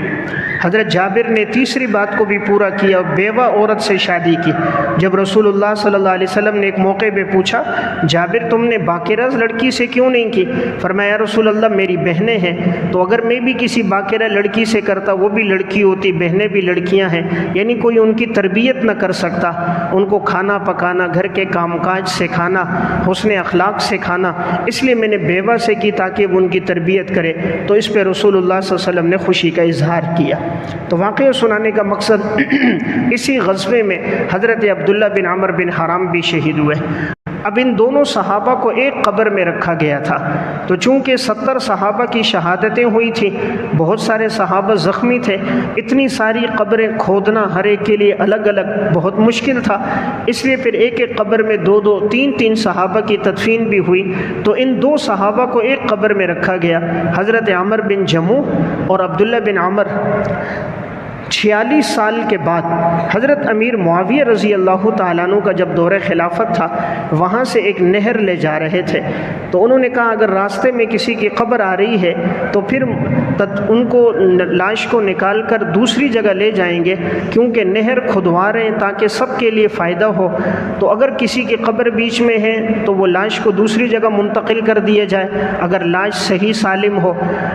حضرت جابر نے تیسری بات کو بھی پورا کیا، اور بیوہ عورت سے شادی کی۔ جب رسول اللہ صلی اللہ علیہ وسلم نے ایک موقع پہ پوچھا، جابر تم نے باقرہ لڑکی سے کیوں نہیں کی؟ فرمایا، رسول اللہ میری بہنیں ہیں، تو اگر میں بھی کسی باقرہ لڑکی سے کرتا، وہ بھی لڑکی ہوتی، بہنیں بھی لڑکیاں ہیں، یعنی کوئی ان کی تربیت نہ کر سکتا، ان کو کھانا پکانا، گھر کے کام کاج سکھانا، حسن اخلاق سکھانا، اس لیے میں نے بیوہ سے کی تاکہ وہ ان کی تربیت کرے۔ تو اس پہ رسول اللہ صلی اللہ علیہ وسلم نے خوشی کا اظہار کیا۔ تو واقعہ سنانے کا مقصد، اسی غزوے میں حضرت عبداللہ بن عمر بن حرام بھی شہید ہوئے۔ اب ان دونوں صحابہ کو ایک قبر میں رکھا گیا تھا، تو چونکہ 70 صحابہ کی شہادتیں ہوئی تھیں، بہت سارے صحابہ زخمی تھے، اتنی ساری قبریں کھودنا ہر ایک کے لیے الگ الگ بہت مشکل تھا، اس لیے پھر ایک ایک قبر میں 2 3 صحابہ کی تدفین بھی ہوئی۔ تو ان 2 صحابہ کو ایک قبر میں رکھا گیا، حضرت عمر بن جموح اور عبداللہ بن عمر۔ 46 سال کے بعد حضرت امیر معاویہ رضی اللہ تعالیٰ عنہ کا جب دور خلافت تھا، وہاں سے ایک نہر لے جا رہے تھے، تو انہوں نے کہا اگر راستے میں کسی کی قبر آ رہی ہے تو پھر ان کو لاش کو نکال کر دوسری جگہ لے جائیں گے، کیونکہ نہر کھدوا رہے ہیں تاکہ سب کے لیے فائدہ ہو، تو اگر کسی کی قبر بیچ میں ہے تو وہ لاش کو دوسری جگہ منتقل کر دیا جائے اگر لاش صحیح سالم ہو۔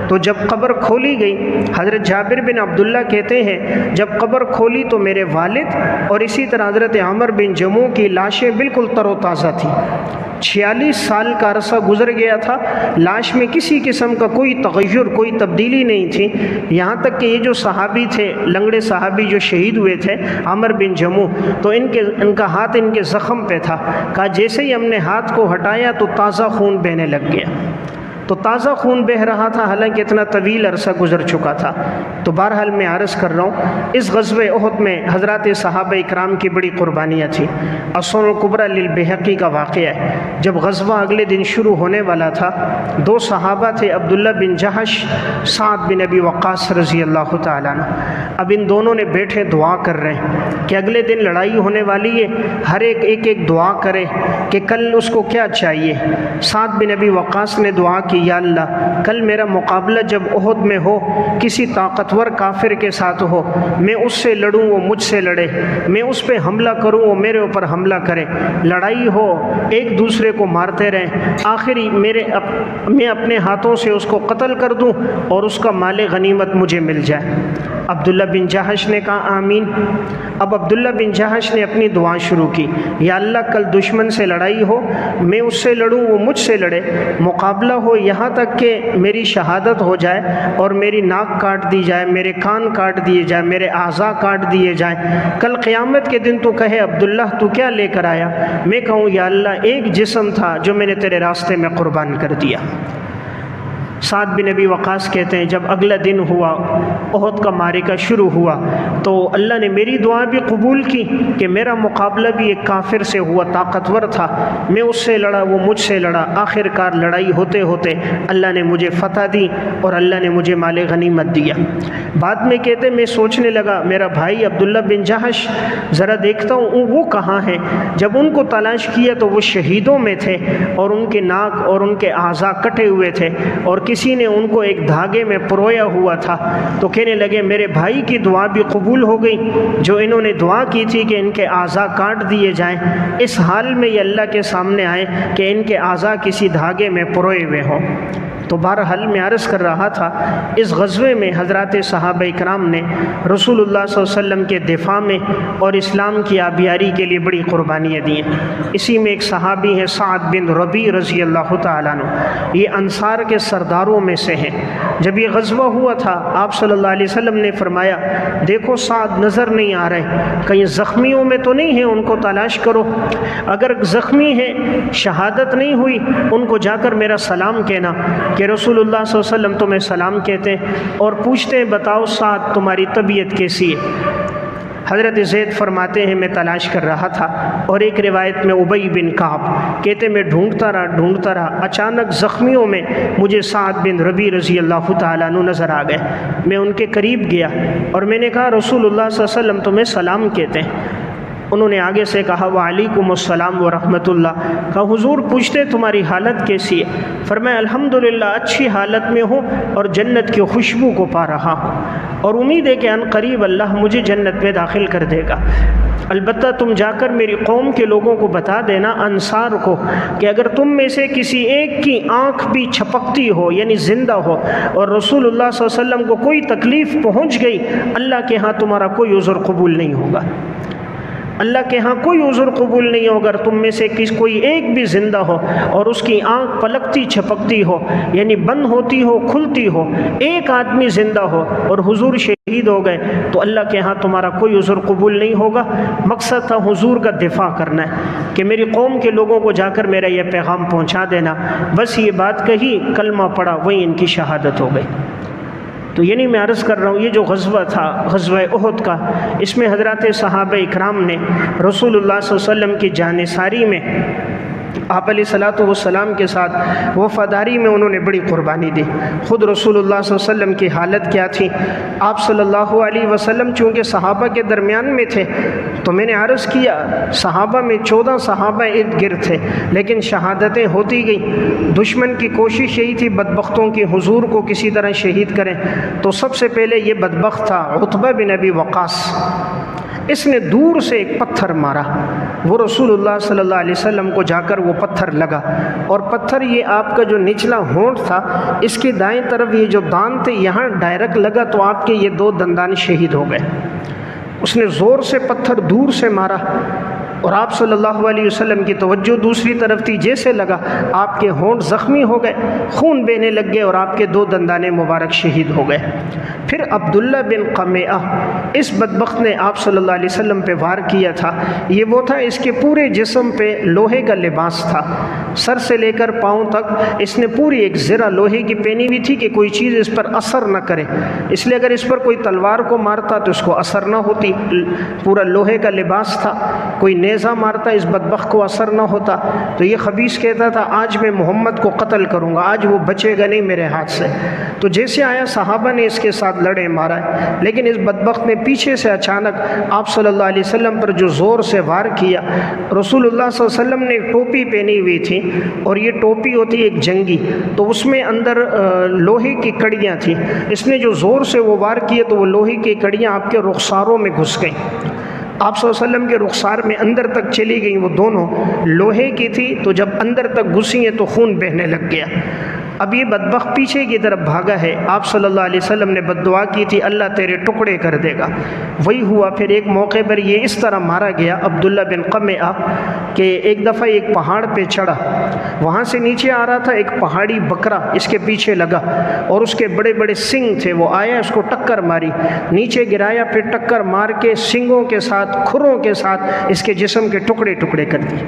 تو جب قبر کھولی گئی، حضرت جابر بن عبداللہ کہتے ہیں جب قبر کھولی تو میرے والد اور اسی طرح حضرت عمر بن جموع کی لاشیں بالکل تر و تازہ تھیں۔ 46 سال کا عرصہ گزر گیا تھا، لاش میں کسی قسم کا کوئی تغیر، کوئی تبدیلی نہیں تھی، یہاں تک کہ یہ جو صحابی تھے، لنگڑے صحابی جو شہید ہوئے تھے عمر بن جموع، تو ان کا ہاتھ ان کے زخم پہ تھا، کہا جیسے ہی ہم نے ہاتھ کو ہٹایا تو تازہ خون بہنے لگ گیا۔ تو تازہ خون بہہ رہا تھا، حالانکہ اتنا طویل عرصہ گزر چکا تھا۔ تو بہرحال میں عرض کر رہا ہوں، اس غزوہ احد میں حضرات صحابہ اکرام کی بڑی قربانیاں تھیں۔ السنن الکبریٰ للبیہقی کا واقعہ ہے، جب غزوہ اگلے دن شروع ہونے والا تھا، 2 صحابہ تھے، عبداللہ بن جہش، سعد بن ابی وقاص رضی اللہ تعالیٰ عنہ۔ اب ان دونوں نے بیٹھے دعا کر رہے ہیں کہ اگلے دن لڑائی ہونے والی ہے، ہر ایک دعا کرے کہ کل اس کو کیا چاہیے۔ سعد بن ابی وقاص نے دعا کی، یا اللہ کل میرا مقابلہ جب احد میں ہو، کسی طاقتور کافر کے ساتھ ہو، میں اس سے لڑوں وہ مجھ سے لڑے، میں اس پہ حملہ کروں وہ میرے اوپر حملہ کرے، لڑائی ہو ایک دوسرے کو مارتے رہیں، آخری میں اپنے ہاتھوں سے اس کو قتل کر دوں اور اس کا مال غنیمت مجھے مل جائے۔ عبداللہ بن جہش نے کہا آمین۔ اب عبداللہ بن جہش نے اپنی دعا شروع کی، یا اللہ کل دشمن سے لڑائی ہو، میں اس سے لڑوں وہ مجھ سے لڑے، مقابلہ ہو یہاں تک کہ میری شہادت ہو جائے اور میری ناک کاٹ دی جائے، میرے کان کاٹ دیے جائے، میرے اعضاء کاٹ دیے جائیں، کل قیامت کے دن تو کہے عبداللہ تو کیا لے کر آیا، میں کہوں یا اللہ ایک جسم تھا جو میں نے تیرے راستے میں قربان کر دیا۔ سعد بن ابی وقاص کہتے ہیں جب اگلا دن ہوا، احد کا معرکہ شروع ہوا، تو اللہ نے میری دعا بھی قبول کی کہ میرا مقابلہ بھی ایک کافر سے ہوا، طاقتور تھا، میں اس سے لڑا وہ مجھ سے لڑا، آخر کار لڑائی ہوتے ہوتے اللہ نے مجھے فتح دی اور اللہ نے مجھے مال غنیمت دیا۔ بعد میں کہتے میں سوچنے لگا میرا بھائی عبداللہ بن جہش، ذرا دیکھتا ہوں وہ کہاں ہیں۔ جب ان کو تلاش کیا تو وہ شہیدوں میں تھے اور ان کے ناک اور ان کے اعضاء کٹے ہوئے تھے اور کسی نے ان کو ایک دھاگے میں پرویا ہوا تھا۔ تو کہنے لگے میرے بھائی کی دعا بھی قبول ہو گئی، جو انہوں نے دعا کی تھی کہ ان کے اعضاء کاٹ دیے جائیں، اس حال میں یہ اللہ کے سامنے آئے کہ ان کے اعضاء کسی دھاگے میں پروئے ہوئے ہوں۔ تو بہرحال میں عرض کر رہا تھا، اس غزوے میں حضرات صحابہ اکرام نے رسول اللہ صلی اللہ علیہ وسلم کے دفاع میں اور اسلام کی آبیاری کے لیے بڑی قربانیاں دی ہیں۔ اسی میں ایک صحابی ہیں سعد بن ربیع رضی اللہ تعالیٰ عنہ، یہ انصار کے سرداروں میں سے ہیں۔ جب یہ غزوہ ہوا تھا آپ صلی اللہ علیہ وسلم نے فرمایا دیکھو سعد نظر نہیں آ رہے، کہیں زخمیوں میں تو نہیں ہیں، ان کو تلاش کرو، اگر زخمی ہیں شہادت نہیں ہوئی ان کو جا کر میرا سلام کہنا کہ رسول اللہ صلی اللہ علیہ وسلم تمہیں سلام کہتے ہیں، اور پوچھتے ہیں بتاؤ سعد تمہاری طبیعت کیسی ہے۔ حضرت زید فرماتے ہیں میں تلاش کر رہا تھا، اور ایک روایت میں ابی بن کعب کہتے میں ڈھونڈتا رہا، اچانک زخمیوں میں مجھے سعد بن ربیع رضی اللہ تعالیٰ عنہ نظر آ گئے۔ میں ان کے قریب گیا اور میں نے کہا رسول اللہ صلی اللہ علیہ وسلم تمہیں سلام کہتے ہیں۔ انہوں نے آگے سے کہا وعلیکم السلام ورحمۃ اللہ۔ کہا حضور پوچھتے تمہاری حالت کیسی ہے؟ فرمایا الحمدللہ اچھی حالت میں ہوں اور جنت کی خوشبو کو پا رہا ہوں، اور امید ہے کہ ان قریب اللہ مجھے جنت میں داخل کر دے گا۔ البتہ تم جا کر میری قوم کے لوگوں کو بتا دینا، انصار کو، کہ اگر تم میں سے کسی ایک کی آنکھ بھی چھپکتی ہو یعنی زندہ ہو اور رسول اللہ صلی اللہ علیہ وسلم کو کوئی تکلیف پہنچ گئی، اللہ کے ہاں تمہارا کوئی عذر قبول نہیں ہوگا۔ اللہ کے ہاں کوئی عذر قبول نہیں ہوگا اگر تم میں سے کوئی ایک بھی زندہ ہو اور اس کی آنکھ پلکتی چھپکتی ہو یعنی بند ہوتی ہو کھلتی ہو، ایک آدمی زندہ ہو اور حضور شہید ہو گئے تو اللہ کے ہاں تمہارا کوئی عذر قبول نہیں ہوگا۔ مقصد تھا حضور کا دفاع کرنا ہے کہ میری قوم کے لوگوں کو جا کر میرا یہ پیغام پہنچا دینا، بس یہ بات کہی، کلمہ پڑھا، وہی ان کی شہادت ہو گئی۔ تو یعنی میں عرض کر رہا ہوں یہ جو غزوہ تھا غزوہ احد کا، اس میں حضرات صحابہ اکرام نے رسول اللہ صلی اللہ علیہ وسلم کی جانثاری میں آپ علیہ الصلوۃ والسلام کے ساتھ وفاداری میں انہوں نے بڑی قربانی دی۔ خود رسول اللہ صلی اللہ علیہ وسلم کی حالت کیا تھی؟ آپ صلی اللہ علیہ وسلم چونکہ صحابہ کے درمیان میں تھے تو میں نے عرض کیا صحابہ میں 14 صحابہ ارد گرد تھے، لیکن شہادتیں ہوتی گئیں۔ دشمن کی کوشش یہی تھی بدبختوں کی حضور کو کسی طرح شہید کریں، تو سب سے پہلے یہ بدبخت تھا عتبہ بن ابی وقاص۔ اس نے دور سے ایک پتھر مارا، وہ رسول اللہ صلی اللہ علیہ وسلم کو جا کر وہ پتھر لگا، اور پتھر یہ آپ کا جو نچلا ہونٹ تھا اس کی دائیں طرف یہ جو دان تھے یہاں ڈائریکٹ لگا، تو آپ کے یہ 2 دندان شہید ہو گئے۔ اس نے زور سے پتھر دور سے مارا اور آپ صلی اللہ علیہ وسلم کی توجہ دوسری طرف تھی، جیسے لگا آپ کے ہونٹ زخمی ہو گئے، خون بہنے لگ گئے اور آپ کے 2 دندان مبارک شہید ہو گئے۔ پھر عبداللہ بن قمیعہ، اس بدبخت نے آپ صلی اللہ علیہ وسلم پہ وار کیا تھا۔ یہ وہ تھا، اس کے پورے جسم پہ لوہے کا لباس تھا، سر سے لے کر پاؤں تک اس نے پوری ایک زرہ لوہے کی پہنی ہوئی تھی کہ کوئی چیز اس پر اثر نہ کرے، اس لیے اگر اس پر کوئی تلوار کو مارتا تو اس کو اثر نہ ہوتی۔ پورا لوہے کا لباس تھا، کوئی نیزہ مارتا اس بدبخت کو اثر نہ ہوتا۔ تو یہ خبیث کہتا تھا آج میں محمد کو قتل کروں گا، آج وہ بچے گا نہیں میرے ہاتھ سے۔ تو جیسے آیا صحابہ نے اس کے ساتھ لڑے مارا، لیکن اس بدبخت نے پیچھے سے اچانک آپ صلی اللہ علیہ وسلم پر جو زور سے وار کیا۔ رسول اللہ صلی اللہ علیہ وسلم نے ایک ٹوپی پہنی ہوئی تھی، اور یہ ٹوپی ہوتی ایک جنگی، تو اس میں اندر لوہے کی کڑیاں تھیں۔ اس نے جو زور سے وہ وار کیے تو وہ لوہے کی کڑیاں آپ کے رخساروں میں گھس گئیں۔ آپ صلی اللہ علیہ وسلم کے رخسار میں اندر تک چلی گئیں، وہ دونوں لوہے کی تھی، تو جب اندر تک گھسی ہیں تو خون بہنے لگ گیا۔ اب یہ بدبخت پیچھے کی طرف بھاگا ہے، آپ صلی اللہ علیہ وسلم نے بد دعا کی تھی اللہ تیرے ٹکڑے کر دے گا، وہی ہوا۔ پھر ایک موقع پر یہ اس طرح مارا گیا عبداللہ بن قمیعہ کہ ایک دفعہ ایک پہاڑ پہ چڑھا، وہاں سے نیچے آ رہا تھا، ایک پہاڑی بکرا اس کے پیچھے لگا اور اس کے بڑے بڑے سنگ تھے، وہ آیا اس کو ٹکر ماری، نیچے گرایا، پھر ٹکر مار کے سنگوں کے ساتھ کھروں کے ساتھ اس کے جسم کے ٹکڑے ٹکڑے کر دیے۔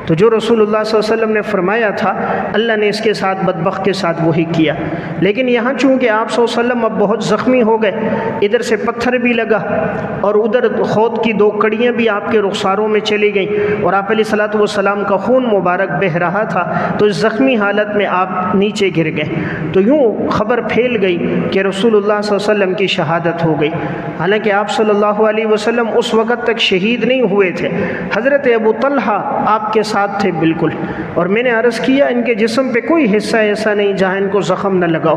تو جو رسول اللہ صلی اللہ علیہ وسلم نے فرمایا تھا اللہ نے اس کے ساتھ بدبخت کے ساتھ وہی کیا۔ لیکن یہاں چونکہ آپ صلی اللہ علیہ وسلم اب بہت زخمی ہو گئے، ادھر سے پتھر بھی لگا اور ادھر خود کی 2 کڑیاں بھی آپ کے رخساروں میں چلی گئیں اور آپ علیہ الصلوۃ والسلام کا خون مبارک بہہ رہا تھا، تو اس زخمی حالت میں آپ نیچے گر گئے۔ تو یوں خبر پھیل گئی کہ رسول اللہ صلی اللہ علیہ وسلم کی شہادت ہو گئی، حالانکہ آپ صلی اللہ علیہ وسلم اس وقت تک شہید نہیں ہوئے تھے۔ حضرت ابو طلحہ آپ کے ساتھ تھے بالکل، اور میں نے عرض کیا ان کے جسم پہ کوئی حصہ ایسا نہیں جہاں ان کو زخم نہ لگاؤ۔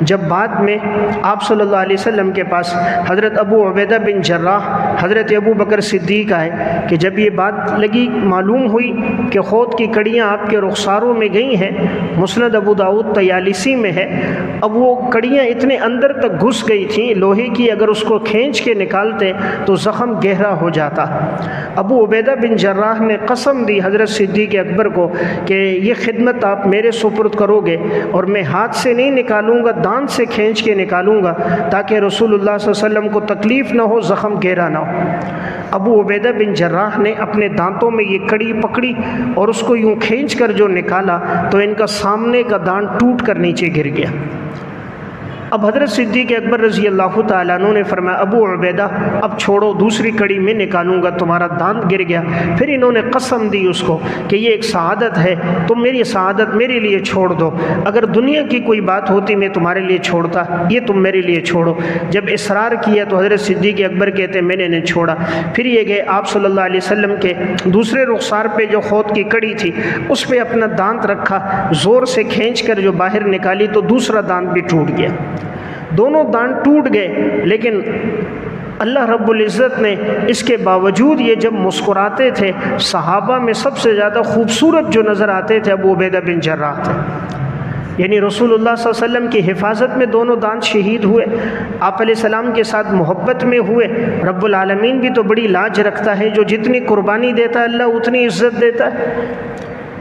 جب بعد میں آپ صلی اللہ علیہ وسلم کے پاس حضرت ابو عبیدہ بن جراح، حضرت ابو بکر صدیق آئے کہ جب یہ بات لگی معلوم ہوئی کہ خود کی کڑیاں آپ کے رخساروں میں گئی ہیں، مسند ابو داؤد طیالسی میں ہے، اب وہ کڑیاں اتنے اندر تک گھس گئی تھیں لوہے کی، اگر اس کو کھینچ کے نکالتے تو زخم گہرا ہو جاتا۔ ابو عبیدہ بن جراح نے قسم دی حضرت صدیق اکبر کو کہ یہ خدمت آپ میرے سپرد کرو گے، اور میں ہاتھ سے نہیں نکالوں گا، دانت سے کھینچ کے نکالوں گا تاکہ رسول اللہ صلی اللہ علیہ وسلم کو تکلیف نہ ہو، زخم گہرا نہ ہو۔ ابو عبیدہ بن جراح نے اپنے دانتوں میں یہ کڑی پکڑی اور اس کو یوں کھینچ کر جو نکالا تو ان کا سامنے کا دانت ٹوٹ کر نیچے گر گیا۔ اب حضرت صدیق اکبر رضی اللہ تعالیٰ عنہ نے فرمایا ابو عبیدہ اب چھوڑو، دوسری کڑی میں نکالوں گا، تمہارا دانت گر گیا۔ پھر انہوں نے قسم دی اس کو کہ یہ ایک سعادت ہے، تم میری سعادت میرے لیے چھوڑ دو، اگر دنیا کی کوئی بات ہوتی میں تمہارے لیے چھوڑتا، یہ تم میرے لیے چھوڑو۔ جب اصرار کیا تو حضرت صدیق اکبر کہتے میں نے نہیں چھوڑا۔ پھر یہ گئے آپ صلی اللہ علیہ وسلم کے دوسرے رخسار پہ جو خود کی کڑی تھی اس پہ اپنا دانت رکھا، زور سے کھینچ کر جو باہر نکالی تو دوسرا دانت بھی ٹوٹ گیا۔ دونوں دانت ٹوٹ گئے، لیکن اللہ رب العزت نے اس کے باوجود یہ جب مسکراتے تھے، صحابہ میں سب سے زیادہ خوبصورت جو نظر آتے تھے ابو عبیدہ بن جراح تھے۔ یعنی رسول اللہ صلی اللہ علیہ وسلم کی حفاظت میں دونوں دانت شہید ہوئے، آپ علیہ السلام کے ساتھ محبت میں ہوئے۔ رب العالمین بھی تو بڑی لاج رکھتا ہے، جو جتنی قربانی دیتا ہے اللہ اتنی عزت دیتا ہے۔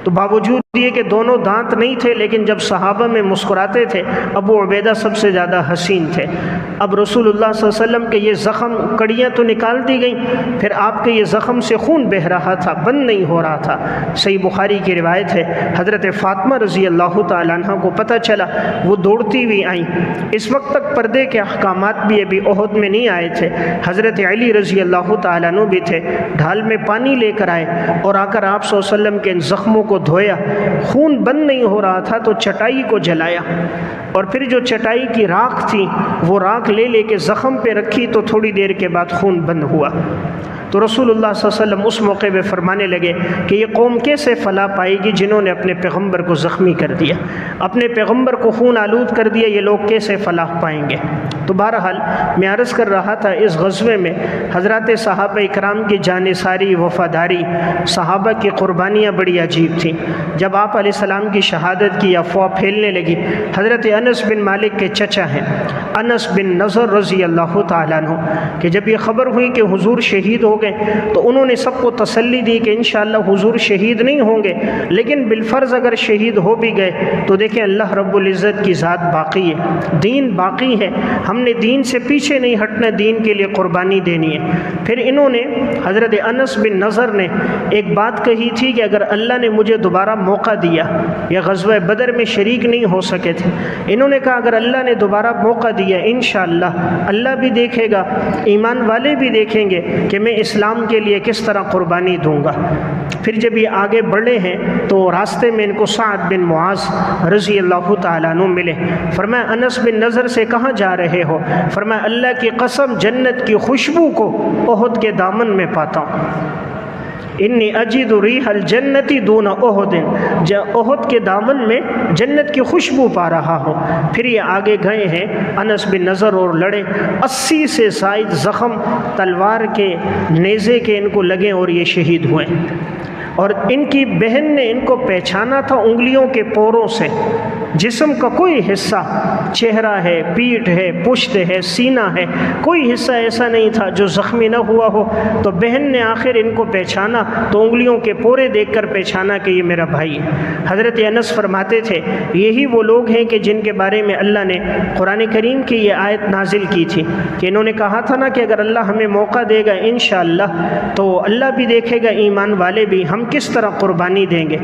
تو باوجود یہ کہ دونوں دانت نہیں تھے، لیکن جب صحابہ میں مسکراتے تھے ابو عبیدہ سب سے زیادہ حسین تھے۔ اب رسول اللہ صلی اللہ علیہ وسلم کے یہ زخم، کڑیاں تو نکال دی گئیں، پھر آپ کے یہ زخم سے خون بہہ رہا تھا، بند نہیں ہو رہا تھا۔ صحیح بخاری کی روایت ہے، حضرت فاطمہ رضی اللہ تعالیٰ عنہ کو پتہ چلا، وہ دوڑتی ہوئی آئیں۔ اس وقت تک پردے کے احکامات بھی ابھی احد میں نہیں آئے تھے۔ حضرت علی رضی اللہ تعالیٰ عنہ بھی تھے، ڈھال میں پانی لے کر آئے اور آ کر آپ صلی اللہ علیہ وسلم کے ان زخموں کو دھویا۔ خون بند نہیں ہو رہا تھا تو چٹائی کو جلایا، اور پھر جو چٹائی کی راکھ تھی وہ راکھ لے کے زخم پہ رکھی تو تھوڑی دیر کے بعد خون بند ہوا۔ تو رسول اللہ صلی اللہ علیہ وسلم اس موقع پہ فرمانے لگے کہ یہ قوم کیسے فلاح پائے گی جنہوں نے اپنے پیغمبر کو زخمی کر دیا، اپنے پیغمبر کو خون آلود کر دیا، یہ لوگ کیسے فلاح پائیں گے؟ تو بہرحال میں عرض کر رہا تھا اس غزوے میں حضرات صحابہ اکرام کی جانثاری، وفاداری، صحابہ کی قربانیاں بڑی عجیب تھیں۔ جب آپ علیہ السلام کی شہادت کی افواہ پھیلنے لگی، حضرت انس بن مالک کے چچا ہیں انس بن نضر رضی اللہ تعالیٰ عنہ، کہ جب یہ خبر ہوئی کہ حضور شہید ہو گئے تو انہوں نے سب کو تسلی دی کہ انشاءاللہ حضور شہید نہیں ہوں گے، لیکن بالفرض اگر شہید ہو بھی گئے تو دیکھیں اللہ رب العزت کی ذات باقی ہے، دین باقی ہے، ہم نے دین سے پیچھے نہیں ہٹنا، دین کے لیے قربانی دینی ہے۔ پھر انہوں نے حضرت انس بن نضر نے ایک بات کہی تھی کہ اگر اللہ نے مجھے دوبارہ موقع دیا، یا غزوہ بدر میں شریک نہیں ہو سکے تھے، انہوں نے کہا اگر اللہ نے دوبارہ موقع دیا انشاءاللہ اللہ بھی دیکھے گا، ایمان والے بھی دیکھیں گے کہ میں اسلام کے لیے کس طرح قربانی دوں گا۔ پھر جب یہ آگے بڑھے ہیں تو راستے میں ان کو سعد بن معاذ رضی اللہ تعالیٰ عنہ ملے، فرمایا انس بن نضر سے کہاں جا رہے ہو؟ فرمایا اللہ کی قسم جنت کی خوشبو کو احد کے دامن میں پاتا ہوں، انی اجد ریح الجنت دون احد، احد کے دامن میں جنت کی خوشبو پا رہا ہوں۔ پھر یہ آگے گئے ہیں انس بن نضر اور لڑے، 80 سے زائد زخم تلوار کے، نیزے کے ان کو لگے اور یہ شہید ہوئے۔ اور ان کی بہن نے ان کو پہچانا تھا انگلیوں کے پوروں سے، جسم کا کوئی حصہ، چہرہ ہے، پیٹھ ہے، پشت ہے، سینہ ہے، کوئی حصہ ایسا نہیں تھا جو زخمی نہ ہوا ہو۔ تو بہن نے آخر ان کو پہچانا تو انگلیوں کے پورے دیکھ کر پہچانا کہ یہ میرا بھائی ہے۔ حضرت انس فرماتے تھے یہی وہ لوگ ہیں کہ جن کے بارے میں اللہ نے قرآن کریم کی یہ آیت نازل کی تھی کہ انہوں نے کہا تھا نا کہ اگر اللہ ہمیں موقع دے گا انشاءاللہ تو اللہ بھی دیکھے گا، ایمان والے بھی، ہم کس طرح قربانی دیں گے۔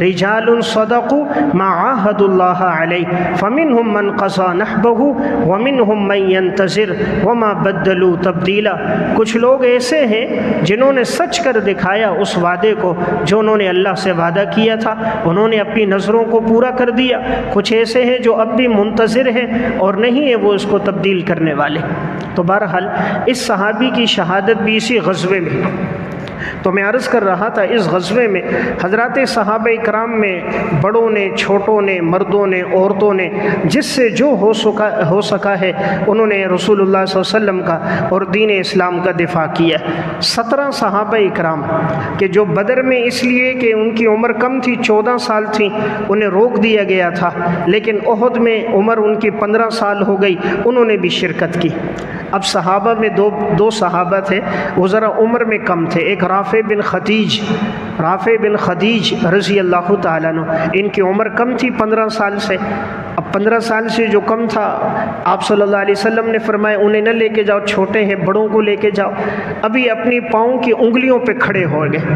رجال صدقوا ما عاهدوا الله علیہ فمنهم من قضى نحبه ومنهم من ينتظر وما بدلوا تبدیلا۔ کچھ لوگ ایسے ہیں جنہوں نے سچ کر دکھایا اس وعدے کو جو انہوں نے اللہ سے وعدہ کیا تھا، انہوں نے اپنی نظروں کو پورا کر دیا۔ کچھ ایسے ہیں جو اب بھی منتظر ہیں اور نہیں ہے وہ اس کو تبدیل کرنے والے۔ تو بہرحال اس صحابی کی شہادت بھی اسی غزوے میں۔ تو میں عرض کر رہا تھا اس غزوے میں حضرات صحابہ اکرام میں بڑوں نے، چھوٹوں نے، مردوں نے، عورتوں نے، جس سے جو ہو سکا ہے انہوں نے رسول اللہ صلی اللہ علیہ وسلم کا اور دین اسلام کا دفاع کیا۔ 17 صحابہ اکرام کہ جو بدر میں اس لیے کہ ان کی عمر کم تھی، 14 سال تھی، انہیں روک دیا گیا تھا، لیکن احد میں عمر ان کی 15 سال ہو گئی، انہوں نے بھی شرکت کی۔ اب صحابہ میں دو صحابہ تھے، وہ ذرا عمر میں کم تھے، ایک رافع بن خدیج رضی اللہ تعالیٰ عنہ، ان کی عمر کم تھی 15 سال سے۔ اب 15 سال سے جو کم تھا، آپ صلی اللہ علیہ وسلم نے فرمایا انہیں نہ لے کے جاؤ، چھوٹے ہیں، بڑوں کو لے کے جاؤ۔ ابھی اپنی پاؤں کی انگلیوں پہ کھڑے ہو گئے،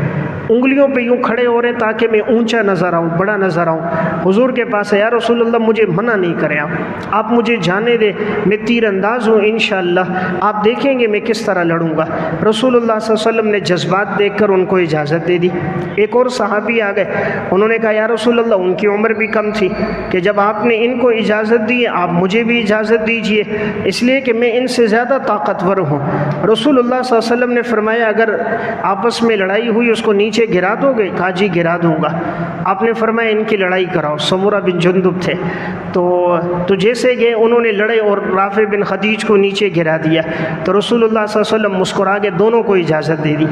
انگلیوں پہ یوں کھڑے ہو رہے تاکہ میں اونچا نظر آؤں، بڑا نظر آؤں۔ حضور کے پاس ہے، یا رسول اللہ مجھے منع نہیں کریں، آپ مجھے جانے دیں، میں تیر انداز ہوں انشاءاللہ، آپ دیکھیں گے میں کس طرح لڑوں گا۔ رسول اللہ صلی اللہ علیہ وسلم نے جذبات دیکھ کر ان کو اجازت دے دی۔ ایک اور صحابی آ گئے، انہوں نے کہا یا رسول اللہ ان کی عمر بھی کم تھی کہ جب آپ نے ان کو اجازت دی آپ مجھے بھی اجازت دیجئے، اس لیے کہ میں ان سے زیادہ طاقتور ہوں۔ رسول اللہ صلی اللہ علیہ وسلم نے فرمایا اگر آپس میں لڑائی ہوئی اس کو نیچے گرا دو گے؟ کہا جی گرا دوں گا۔ آپ نے فرمایا ان کی لڑائی کراؤ، سمورہ بن جندب تھے، تو جیسے گئے انہوں نے لڑے اور رافع بن خدیج کو نیچے گرا دیا، تو رسول اللہ صلی اللہ علیہ وسلم مسکرا کے دونوں کو اجازت دے دی۔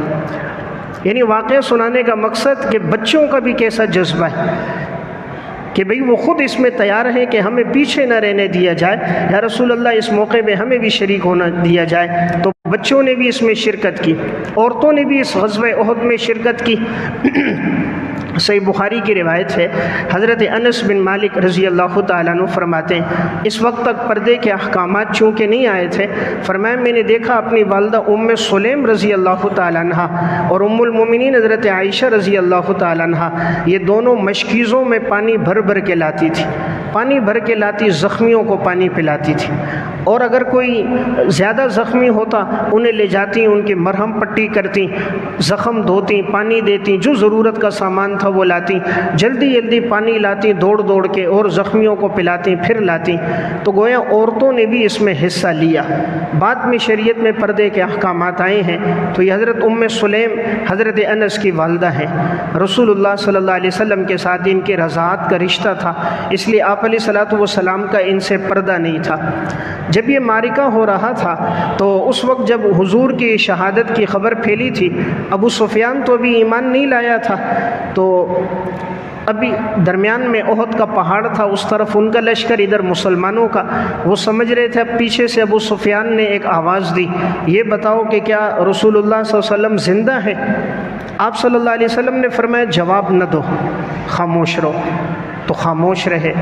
یعنی واقعہ سنانے کا مقصد کہ بچوں کا بھی کیسا جذبہ ہے کہ بھئی وہ خود اس میں تیار ہیں کہ ہمیں پیچھے نہ رہنے دیا جائے، یا رسول اللہ اس موقع میں ہمیں بھی شریک ہونا دیا جائے۔ تو بچوں نے بھی اس میں شرکت کی، عورتوں نے بھی اس غزوہ احد میں شرکت کی۔ صحیح بخاری کی روایت ہے، حضرت انس بن مالک رضی اللہ تعالیٰ عنہ فرماتے ہیں اس وقت تک پردے کے احکامات چونکہ نہیں آئے تھے، فرمایا میں نے دیکھا اپنی والدہ ام سلیم رضی اللہ تعالیٰ عنہ اور ام المومنین حضرت عائشہ رضی اللہ تعالیٰ عنہ، یہ دونوں مشکیزوں میں پانی بھر بھر کے لاتی تھی، پانی بھر کے لاتی، زخمیوں کو پانی پلاتی تھی، اور اگر کوئی زیادہ زخمی ہوتا انہیں لے جاتی، ان کی مرہم پٹی کرتی، زخم دھوتی، پانی دیتی، جو ضرورت کا سامان تھا وہ لاتی، جلدی جلدی پانی لاتی دوڑ دوڑ کے، اور زخمیوں کو پلاتی پھر لاتی۔ تو گویا عورتوں نے بھی اس میں حصہ لیا۔ بعد میں شریعت میں پردے کے احکامات آئے ہیں، تو یہ حضرت سلیم حضرت انس کی والدہ ہیں۔ رسول اللہ صلی اللہ علیہ وسلم کے ساتھ ان کے رضاعت کا رشتہ تھا، اس لیے آپ علیہ الصلوۃ والسلام کا ان سے پردہ نہیں تھا۔ جب یہ معرکہ ہو رہا تھا تو اس وقت جب حضور کی شہادت کی خبر پھیلی تھی، ابو سفیان تو ابھی ایمان نہیں لایا تھا، تو ابھی درمیان میں احد کا پہاڑ تھا، اس طرف ان کا لشکر، ادھر مسلمانوں کا۔ وہ سمجھ رہے تھے، اب پیچھے سے ابو سفیان نے ایک آواز دی، یہ بتاؤ کہ کیا رسول اللہ صلی اللہ علیہ وسلم زندہ ہے؟ آپ صلی اللہ علیہ وسلم نے فرمایا جواب نہ دو، خاموش رہو۔ تو خاموش رہے۔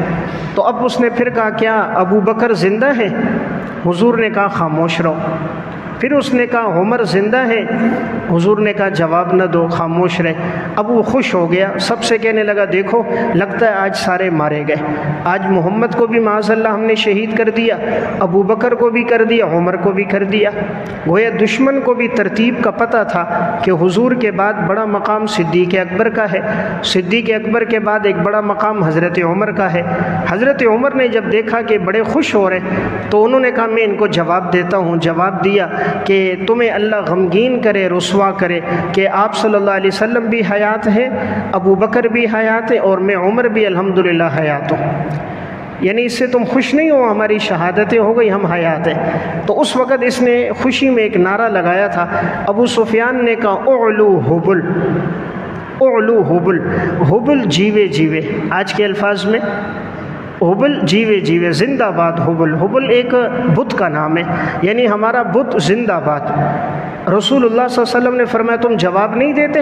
تو اب اس نے پھر کہا کیا ابو بکر زندہ ہے؟ حضور نے کہا خاموش رہو۔ پھر اس نے کہا عمر زندہ ہے؟ حضور نے کہا جواب نہ دو، خاموش رہے۔ اب وہ خوش ہو گیا، سب سے کہنے لگا دیکھو لگتا ہے آج سارے مارے گئے، آج محمد کو بھی معاذ اللہ ہم نے شہید کر دیا، ابو بکر کو بھی کر دیا، عمر کو بھی کر دیا۔ گویا دشمن کو بھی ترتیب کا پتہ تھا کہ حضور کے بعد بڑا مقام صدیق اکبر کا ہے، صدیق اکبر کے بعد ایک بڑا مقام حضرت عمر کا ہے۔ حضرت عمر نے جب دیکھا کہ بڑے خوش ہو رہے تو انہوں نے کہا میں ان کو جواب دیتا ہوں۔ جواب دیا کہ تمہیں اللہ غمگین کرے، رسوا کرے کہ آپ صلی اللہ علیہ وسلم بھی حیات ہے، ابو بکر بھی حیات ہے، اور میں عمر بھی الحمدللہ حیات ہوں۔ یعنی اس سے تم خوش نہیں ہو، ہماری شہادتیں ہو گئی، ہم حیات ہیں۔ تو اس وقت اس نے خوشی میں ایک نعرہ لگایا تھا، ابو سفیان نے کہا اعلو حبل، اعلو حبل، حبل جیوے جیوے، آج کے الفاظ میں حبل جیوے جیوے، زندہ باد حبل۔ حبل ایک بت کا نام ہے، یعنی ہمارا بت زندہ باد۔ رسول اللہ صلی اللہ علیہ وسلم نے فرمایا تم جواب نہیں دیتے؟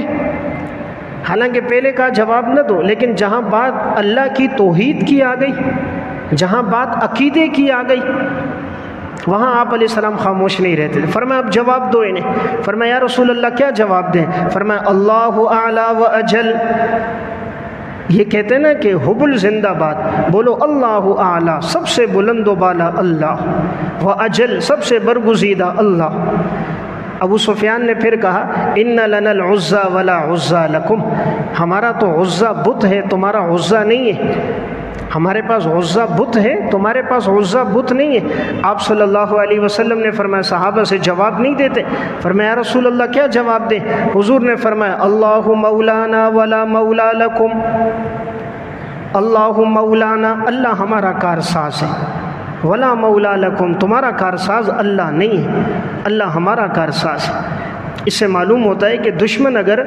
حالانکہ پہلے کہا جواب نہ دو، لیکن جہاں بات اللہ کی توحید کی آ گئی، جہاں بات عقیدے کی آ گئی، وہاں آپ علیہ السلام خاموش نہیں رہتے تھے۔ فرمایا اب جواب دو انہیں۔ فرمایا یا رسول اللہ کیا جواب دیں؟ فرمایا اللہ اعلی و اجل۔ یہ کہتے ہیں نا کہ حبل زندہ باد، بولو اللہ اعلی، سب سے بلند و بالا اللہ، و اجل، سب سے برگزیدہ اللہ۔ ابو سفیان نے پھر کہا ان لنا العزى ولا عزى لكم، ہمارا تو عزہ بت ہے، تمہارا عزہ نہیں ہے۔ ہمارے پاس عزہ بت ہے، تمہارے پاس عزہ بت نہیں ہے۔ آپ صلی اللہ علیہ وسلم نے فرمایا صحابہ سے جواب نہیں دیتے؟ فرمایا یا رسول اللہ کیا جواب دیں؟ حضور نے فرمایا اللہ مولانا ولا مولا لکم، اللہ مولانا، اللہ ہمارا کارساز ہے، ولا مولا لکم، تمہارا کارساز اللہ نہیں ہے، اللہ ہمارا کارساز ہے۔ اس سے معلوم ہوتا ہے کہ دشمن اگر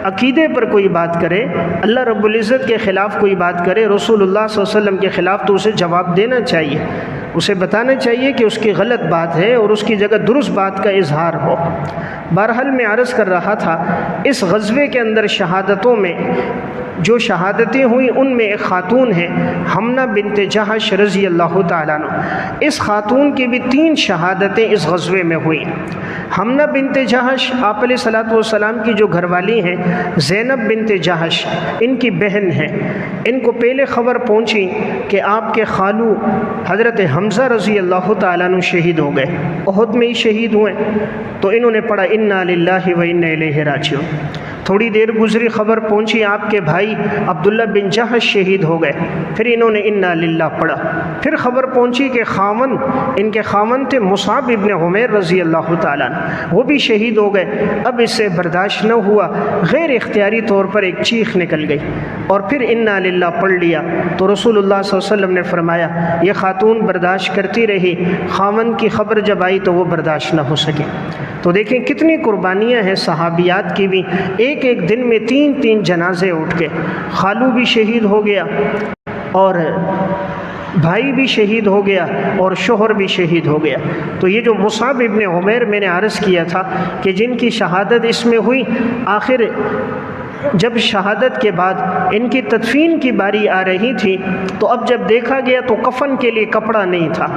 عقیدے پر کوئی بات کرے، اللہ رب العزت کے خلاف کوئی بات کرے، رسول اللہ صلی اللہ علیہ وسلم کے خلاف، تو اسے جواب دینا چاہیے، اسے بتانا چاہیے کہ اس کی غلط بات ہے اور اس کی جگہ درست بات کا اظہار ہو۔ بہرحال میں عرض کر رہا تھا اس غزوے کے اندر شہادتوں میں جو شہادتیں ہوئیں ان میں ایک خاتون ہے حمنہ بنت جہش رضی اللہ تعالیٰ عنہ۔ اس خاتون کی بھی 3 شہادتیں اس غزوے میں ہوئیں۔ حمنہ بنت جہش آپ علیہ الصلوۃ والسلام کی جو گھر والی ہیں، زینب بنت جہش ان کی بہن ہیں۔ ان کو پہلے خبر پہنچی کہ آپ کے خالو حضرت حمزہ رضی اللہ تعالیٰ عنہ شہید ہو گئے، احد میں ہی شہید ہوئے۔ تو انہوں نے پڑھا انا للہ و انا الیہ راجعون۔ تھوڑی دیر گزری، خبر پہنچی آپ کے بھائی عبداللہ بن جہش شہید ہو گئے، پھر انہوں نے انا للہ پڑھا۔ پھر خبر پہنچی کہ خاوند، ان کے خاوند تھے مصعب ابن عمیر رضی اللہ تعالیٰ عنہ، وہ بھی شہید ہو گئے۔ اب اس سے برداشت نہ ہوا، غیر اختیاری طور پر ایک چیخ نکل گئی اور پھر انا للہ پڑھ لیا۔ تو رسول اللہ صلی اللہ علیہ وسلم نے فرمایا یہ خاتون برداشت کرتی رہی، خاوند کی خبر جب آئی تو وہ برداشت نہ ہو سکے۔ تو دیکھیں کتنی قربانیاں ہیں صحابیات کی بھی، ایک دن میں 3 جنازے اٹھ کے، خالو بھی شہید ہو گیا اور بھائی بھی شہید ہو گیا اور شوہر بھی شہید ہو گیا۔ تو یہ جو مصعب ابن عمیر میں نے عرض کیا تھا کہ جن کی شہادت اس میں ہوئی، آخر جب شہادت کے بعد ان کی تدفین کی باری آ رہی تھی تو اب جب دیکھا گیا تو کفن کے لیے کپڑا نہیں تھا،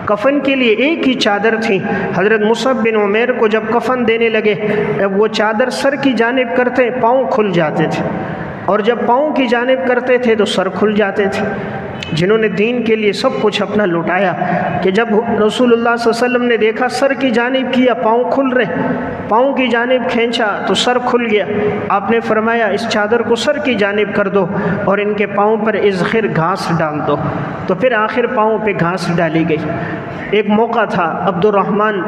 کفن کے لیے ایک ہی چادر تھی۔ حضرت مصعب بن عمیر کو جب کفن دینے لگے، اب وہ چادر سر کی جانب کرتے پاؤں کھل جاتے تھے، اور جب پاؤں کی جانب کرتے تھے تو سر کھل جاتے تھے۔ جنہوں نے دین کے لیے سب کچھ اپنا لٹایا، کہ جب رسول اللہ صلی اللہ علیہ وسلم نے دیکھا سر کی جانب کیا، پاؤں کھل رہے، پاؤں کی جانب کھینچا تو سر کھل گیا، آپ نے فرمایا اس چادر کو سر کی جانب کر دو اور ان کے پاؤں پر اذخر گھاس ڈال دو، تو پھر آخر پاؤں پہ گھاس ڈالی گئی۔ ایک موقع تھا، عبد الرحمن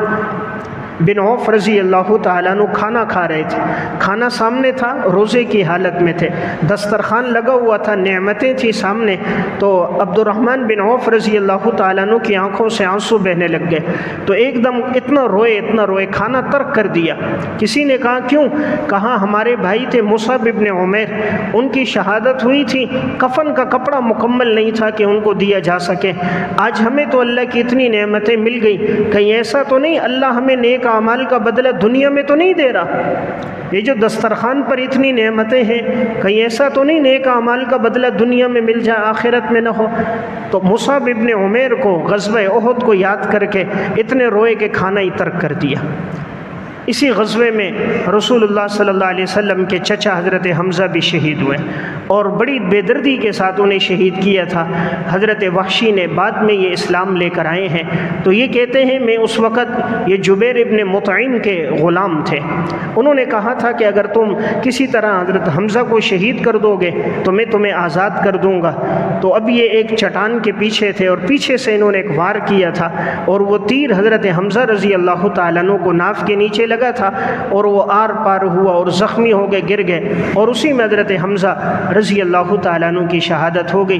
بن عوف رضی اللہ تعالیٰ عنہ کھانا کھا رہے تھے، کھانا سامنے تھا، روزے کی حالت میں تھے، دسترخوان لگا ہوا تھا، نعمتیں تھی سامنے، تو عبد الرحمن بن عوف رضی اللہ تعالیٰ عنہ کی آنکھوں سے آنسو بہنے لگ گئے، تو ایک دم اتنا روئے، کھانا ترک کر دیا۔ کسی نے کہا کیوں؟ کہا ہمارے بھائی تھے مصعب ابن عمیر، ان کی شہادت ہوئی تھی، کفن کا کپڑا مکمل نہیں تھا کہ ان کو دیا جا سکے، آج ہمیں تو اللہ کی اتنی نعمتیں مل گئی، کہیں ایسا تو نہیں اللہ ہمیں نیک اعمال کا بدلہ دنیا میں تو نہیں دے رہا؟ یہ جو دسترخوان پر اتنی نعمتیں ہیں، کہیں ایسا تو نہیں نیک اعمال کا بدلہ دنیا میں مل جائے آخرت میں نہ ہو؟ تو مصعب ابن عمیر کو غزوہ احد کو یاد کر کے اتنے روئے کہ کھانا ہی ترک کر دیا۔ اسی غزوے میں رسول اللہ صلی اللہ علیہ وسلم کے چچا حضرت حمزہ بھی شہید ہوئے، اور بڑی بے دردی کے ساتھ انہیں شہید کیا تھا۔ حضرت وحشی نے بعد میں یہ اسلام لے کر آئے ہیں، تو یہ کہتے ہیں میں اس وقت یہ جبیر ابن مطعم کے غلام تھے، انہوں نے کہا تھا کہ اگر تم کسی طرح حضرت حمزہ کو شہید کر دو گے تو میں تمہیں آزاد کر دوں گا۔ تو اب یہ ایک چٹان کے پیچھے تھے اور پیچھے سے انہوں نے ایک وار کیا تھا، اور وہ تیر حضرت حمزہ رضی اللہ تعالیٰ عنہ کو ناف کے نیچے لگا تھا، اور وہ آر پار ہوا اور زخمی ہو گئے، گر گئے، اور اسی میں حضرت حمزہ رضی اللہ تعالیٰ عنہ کی شہادت ہو گئی۔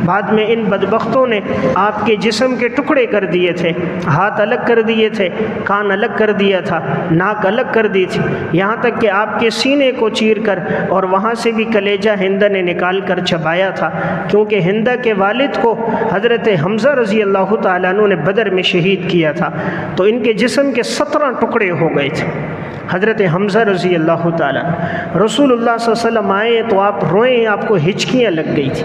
بعد میں ان بدبختوں نے آپ کے جسم کے ٹکڑے کر دیے تھے، ہاتھ الگ کر دیے تھے، کان الگ کر دیا تھا، ناک الگ کر دی تھی، یہاں تک کہ آپ کے سینے کو چیر کر اور وہاں سے بھی کلیجہ ہندہ نے نکال کر چبایا تھا، کیونکہ ہندہ کے والد کو حضرت حمزہ رضی اللہ تعالیٰ عنہ نے بدر میں شہید کیا تھا، تو ان کے جسم کے 17 ٹکڑے ہو گئے تھے۔ حضرت حمزہ رضی اللہ تعالیٰ رسول اللہ صلی اللہ علیہ وسلم آئے تو آپ روئیں، آپ کو ہچکیاں لگ گئی تھی،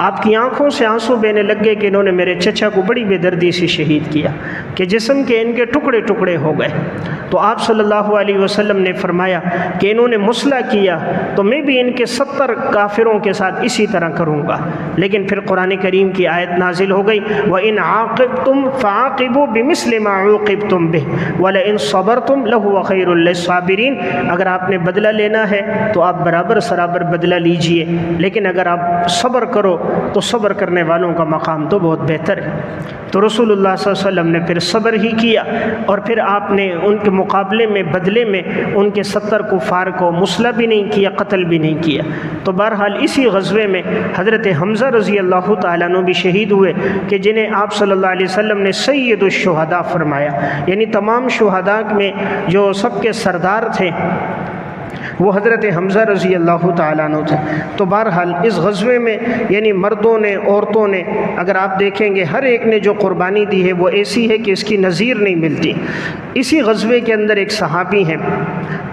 آپ کی آنکھوں سے آنسو بہنے لگ گئے کہ انہوں نے میرے چچا کو بڑی بے دردی سے شہید کیا، کہ جسم کے ان کے ٹکڑے ٹکڑے ہو گئے۔ تو آپ صلی اللہ علیہ وسلم نے فرمایا کہ انہوں نے مسئلہ کیا تو میں بھی ان کے 70 کافروں کے ساتھ اسی طرح کروں گا۔ لیکن پھر قرآن کریم کی آیت نازل ہو گئی، وَإِنْ عَاقِبْتُمْ فَعَاقِبُوا بِمِثْلِ مَا عُوقِبْتُمْ بِهِ وَلَئِنْ صَبَرْتُمْ لَهُوَ خَيْرٌ لِلصَّابِرِينَ۔ اگر آپ نے بدلہ لینا ہے تو آپ برابر سرابر بدلہ لیجئے، لیکن اگر آپ صبر کرو تو صبر کرنے والوں کا مقام تو بہت بہتر ہے۔ تو رسول اللہ صلی اللہ علیہ وسلم نے پھر صبر ہی کیا، اور پھر آپ نے ان کے مقابلے میں بدلے میں ان کے 70 کفار کو مسلح بھی نہیں کیا، قتل بھی نہیں کیا۔ تو بہرحال اسی غزوے میں حضرت حمزہ رضی اللہ تعالیٰ عنہ بھی شہید ہوئے، کہ جنہیں آپ صلی اللہ علیہ وسلم نے سید الشہداء فرمایا، یعنی تمام شہداء میں جو سب کے سردار تھے وہ حضرت حمزہ رضی اللہ تعالیٰ عنہ تھے۔ تو بہرحال اس غزوے میں یعنی مردوں نے، عورتوں نے، اگر آپ دیکھیں گے ہر ایک نے جو قربانی دی ہے وہ ایسی ہے کہ اس کی نظیر نہیں ملتی۔ اسی غزوے کے اندر ایک صحابی ہیں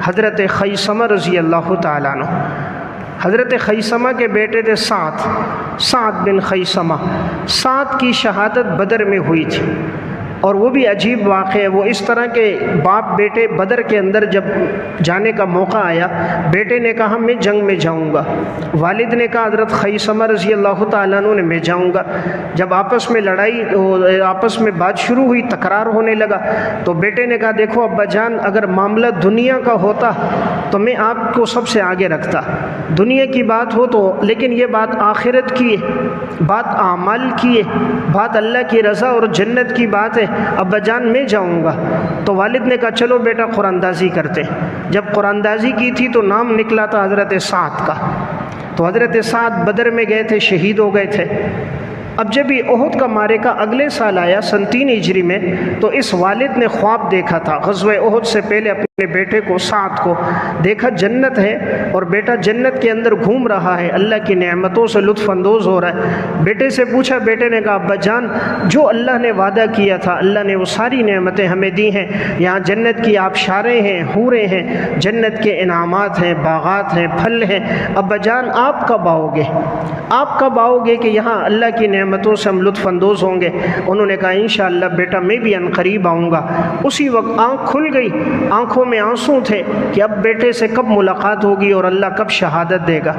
حضرت خیثمہ رضی اللہ تعالیٰ عنہ۔ حضرت خیثمہ کے بیٹے تھے سعد بن خیثمہ۔ سعد کی شہادت بدر میں ہوئی تھی، اور وہ بھی عجیب واقعہ ہے۔ وہ اس طرح کے باپ بیٹے بدر کے اندر جب جانے کا موقع آیا، بیٹے نے کہا میں جنگ میں جاؤں گا، والد نے کہا حضرت خیثمہ رضی اللہ تعالیٰ عنہ نے میں جاؤں گا۔ جب آپس میں لڑائی، آپس میں بات شروع ہوئی، تکرار ہونے لگا، تو بیٹے نے کہا دیکھو ابا جان، اگر معاملہ دنیا کا ہوتا تو میں آپ کو سب سے آگے رکھتا، دنیا کی بات ہو تو، لیکن یہ بات آخرت کی ہے، بات اعمال کی ہے، بات اللہ کی رضا اور جنت کی بات ہے، ابا جان میں جاؤں گا۔ تو والد نے کہا چلو بیٹا قرآن اندازی کرتے۔ جب قرآن اندازی کی تھی تو نام نکلا تھا حضرت سعد کا، تو حضرت سعد بدر میں گئے تھے، شہید ہو گئے تھے۔ اب جب یہ احد کا معرکہ اگلے سال آیا 3 ہجری میں، تو اس والد نے خواب دیکھا تھا، غزوہ احد سے پہلے اپنے بیٹے کو سعد کو دیکھا جنت ہے، اور بیٹا جنت کے اندر گھوم رہا ہے، اللہ کی نعمتوں سے لطف اندوز ہو رہا ہے۔ بیٹے سے پوچھا، بیٹے نے کہا ابا جان جو اللہ نے وعدہ کیا تھا اللہ نے وہ ساری نعمتیں ہمیں دی ہیں، یہاں جنت کی آبشاریں ہیں، حوریں ہیں، جنت کے انعامات ہیں، باغات ہیں، پھل ہیں، ابا جان آپ کب آؤ گے؟ آپ کب آؤ گے کہ یہاں اللہ کی نعمتوں سے ہم لطف اندوز ہوں گے۔ انہوں نے کہا انشاءاللہ بیٹا میں بھی عنقریب آؤں گا۔ اسی وقت آنکھ کھل گئی، آنکھوں میں آنسو تھے کہ اب بیٹے سے کب ملاقات ہوگی اور اللہ کب شہادت دے گا۔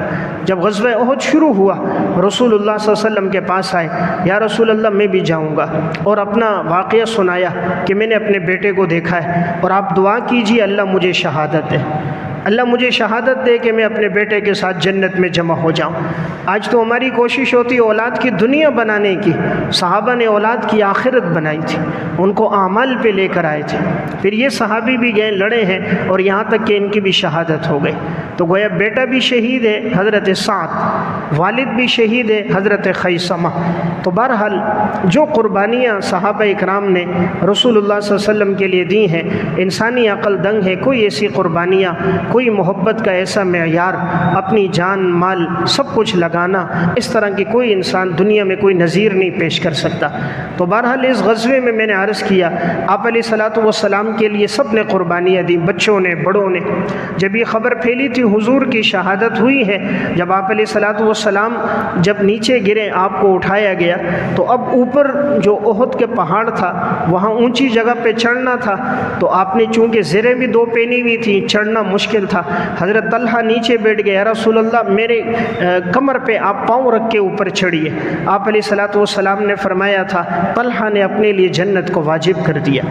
جب غزوہ احد شروع ہوا رسول اللہ صلی اللہ علیہ وسلم کے پاس آئے، یا رسول اللہ میں بھی جاؤں گا، اور اپنا واقعہ سنایا کہ میں نے اپنے بیٹے کو دیکھا ہے اور آپ دعا کیجیے اللہ مجھے شہادت دے، اللہ مجھے شہادت دے کہ میں اپنے بیٹے کے ساتھ جنت میں جمع ہو جاؤں۔ آج تو ہماری کوشش ہوتی ہے اولاد کی دنیا بنانے کی، صحابہ نے اولاد کی آخرت بنائی تھی، ان کو اعمال پہ لے کر آئے تھے۔ پھر یہ صحابی بھی گئے، لڑے ہیں، اور یہاں تک کہ ان کی بھی شہادت ہو گئی۔ تو گویا بیٹا بھی شہید ہے حضرت سعد، والد بھی شہید ہے حضرت خیثمہ۔ تو بہرحال جو قربانیاں صحابہ اکرام نے رسول اللہ صلی اللہ علیہ وسلم کے لیے دی ہیں، انسانی عقل دنگ ہے کوئی ایسی قربانیاں، کوئی محبت کا ایسا معیار، اپنی جان مال سب کچھ لگانا، اس طرح کی کوئی انسان دنیا میں کوئی نظیر نہیں پیش کر سکتا۔ تو بہرحال اس غزوے میں نے عرض کیا آپ علیہ الصلوۃ والسلام کے لیے سب نے قربانیاں دی، بچوں نے بڑوں نے۔ جب یہ خبر پھیلی تھی حضور کی شہادت ہوئی ہے، جب آپ علیہ الصلوۃ والسلام جب نیچے گرے آپ کو اٹھایا گیا، تو اب اوپر جو احد کے پہاڑ تھا وہاں اونچی جگہ پہ چڑھنا تھا، تو آپ نے چونکہ زریں بھی دو پہنی ہوئی تھی، چڑھنا مشکل تھا۔ حضرت طلحہ نیچے بیٹھ گئے، یا رسول اللہ میرے کمر پہ آپ پاؤں رکھ کے اوپر چڑھیے۔ آپ علیہ الصلوۃ والسلام نے فرمایا تھا طلحہ نے اپنے لیے جنت کو واجب کر دیا،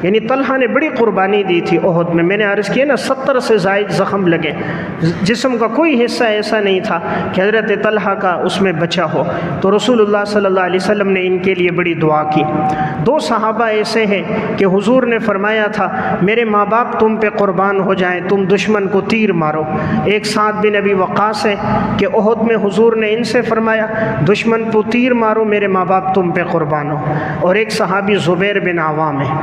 یعنی طلحہ نے بڑی قربانی دی تھی احد میں۔ میں نے عرض کیا نا 70 سے زائد زخم لگے، جسم کا کوئی حصہ ایسا نہیں تھا کہ حضرت طلحہ کا اس میں بچا ہو۔ تو رسول اللہ صلی اللہ علیہ وسلم نے ان کے لیے بڑی دعا کی۔ دو صحابہ ایسے ہیں کہ حضور نے فرمایا تھا میرے ماں باپ تم پہ قربان ہو جائیں، تم دشمن کو تیر مارو۔ ایک سعد بن ابی وقاص ہے کہ احد میں حضور نے ان سے فرمایا دشمن کو تیر مارو، میرے ماں باپ تم پہ قربان ہو۔ اور ایک صحابی زبیر بن عوام ہے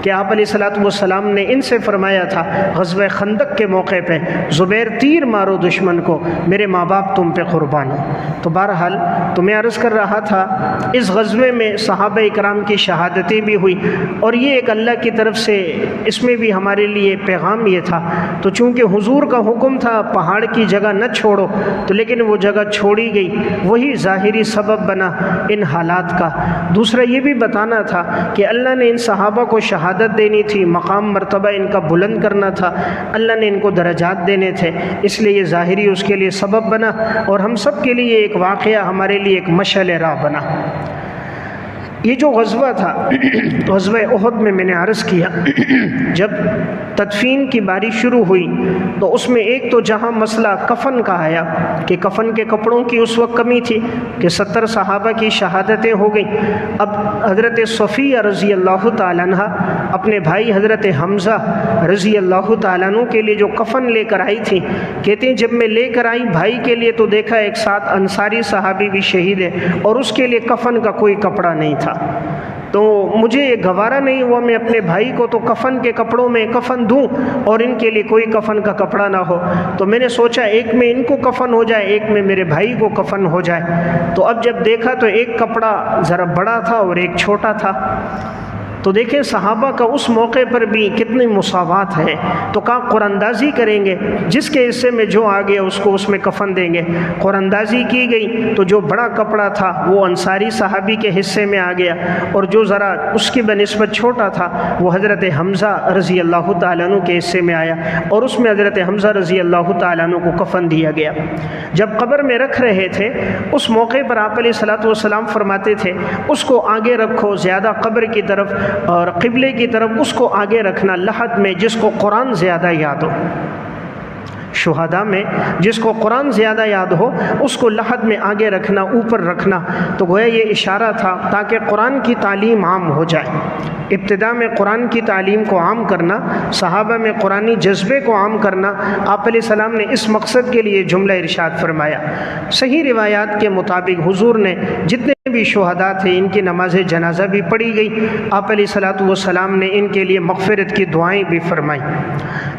کہ آپ علیہ الصلوۃ والسلام نے ان سے فرمایا تھا غزوہ خندق کے موقع پہ زبیر تیر مارو دشمن کو، میرے ماں باپ تم پہ قربان ہو۔ تو بہرحال تو میں عرض کر رہا تھا اس غزوے میں صحابہ اکرام کی شہادتیں بھی ہوئی، اور یہ ایک اللہ کی طرف سے اس میں بھی ہمارے لیے پیغام یہ تھا۔ تو چونکہ حضور کا حکم تھا پہاڑ کی جگہ نہ چھوڑو، تو لیکن وہ جگہ چھوڑی گئی، وہی ظاہری سبب بنا ان حالات کا۔ دوسرا یہ بھی بتانا تھا کہ اللہ نے ان صحابہ کو شہادت دینی تھی، مقام مرتبہ ان کا بلند کرنا تھا، اللہ نے ان کو درجات دینے تھے، اس لیے یہ ظاہری اس کے لیے سبب بنا، اور ہم سب کے لیے ایک واقعہ ہمارے لیے ایک مشعل راہ بنا۔ یہ جو غزوہ تھا غزوہ احد میں نے عرض کیا جب تدفین کی باری شروع ہوئی تو اس میں ایک تو جہاں مسئلہ کفن کا آیا کہ کفن کے کپڑوں کی اس وقت کمی تھی کہ 70 صحابہ کی شہادتیں ہو گئیں۔ اب حضرت صفیہ رضی اللہ تعالیٰ عنہ اپنے بھائی حضرت حمزہ رضی اللہ تعالیٰ عنہ کے لیے جو کفن لے کر آئی تھی، کہتے ہیں جب میں لے کر آئی بھائی کے لیے تو دیکھا ایک ساتھ انصاری صحابی بھی شہید ہے اور اس کے لیے کفن کا کوئی کپڑا نہیں تھا۔ تو مجھے یہ گوارا نہیں ہوا میں اپنے بھائی کو تو کفن کے کپڑوں میں کفن دوں اور ان کے لیے کوئی کفن کا کپڑا نہ ہو، تو میں نے سوچا ایک میں ان کو کفن ہو جائے، ایک میں میرے بھائی کو کفن ہو جائے۔ تو اب جب دیکھا تو ایک کپڑا ذرا بڑا تھا اور ایک چھوٹا تھا۔ تو دیکھیں صحابہ کا اس موقع پر بھی کتنی مساوات ہے، تو کہا قرآن اندازی کریں گے، جس کے حصے میں جو آ گیا اس کو اس میں کفن دیں گے۔ قرآن اندازی کی گئی تو جو بڑا کپڑا تھا وہ انصاری صحابی کے حصے میں آ گیا، اور جو ذرا اس کی بنسبت چھوٹا تھا وہ حضرت حمزہ رضی اللہ تعالیٰ عنہ کے حصے میں آیا، اور اس میں حضرت حمزہ رضی اللہ تعالیٰ عنہ کو کفن دیا گیا۔ جب قبر میں رکھ رہے تھے اس موقع پر آپ علیہ الصلوۃ والسلام فرماتے تھے اس کو آگے رکھو، زیادہ قبر کی طرف اور قبلے کی طرف اس کو آگے رکھنا، لحد میں جس کو قرآن زیادہ یاد ہو، شہداء میں جس کو قرآن زیادہ یاد ہو اس کو لحد میں آگے رکھنا، اوپر رکھنا۔ تو گویا یہ اشارہ تھا تاکہ قرآن کی تعلیم عام ہو جائے، ابتدا میں قرآن کی تعلیم کو عام کرنا، صحابہ میں قرآنی جذبے کو عام کرنا۔ آپ علیہ السلام نے اس مقصد کے لیے جملہ ارشاد فرمایا۔ صحیح روایات کے مطابق حضور نے جتنے بھی شہداء تھے ان کی نماز جنازہ بھی پڑھی گئی، آپ علیہ الصلوۃ والسلام نے ان کے لیے مغفرت کی دعائیں بھی فرمائیں۔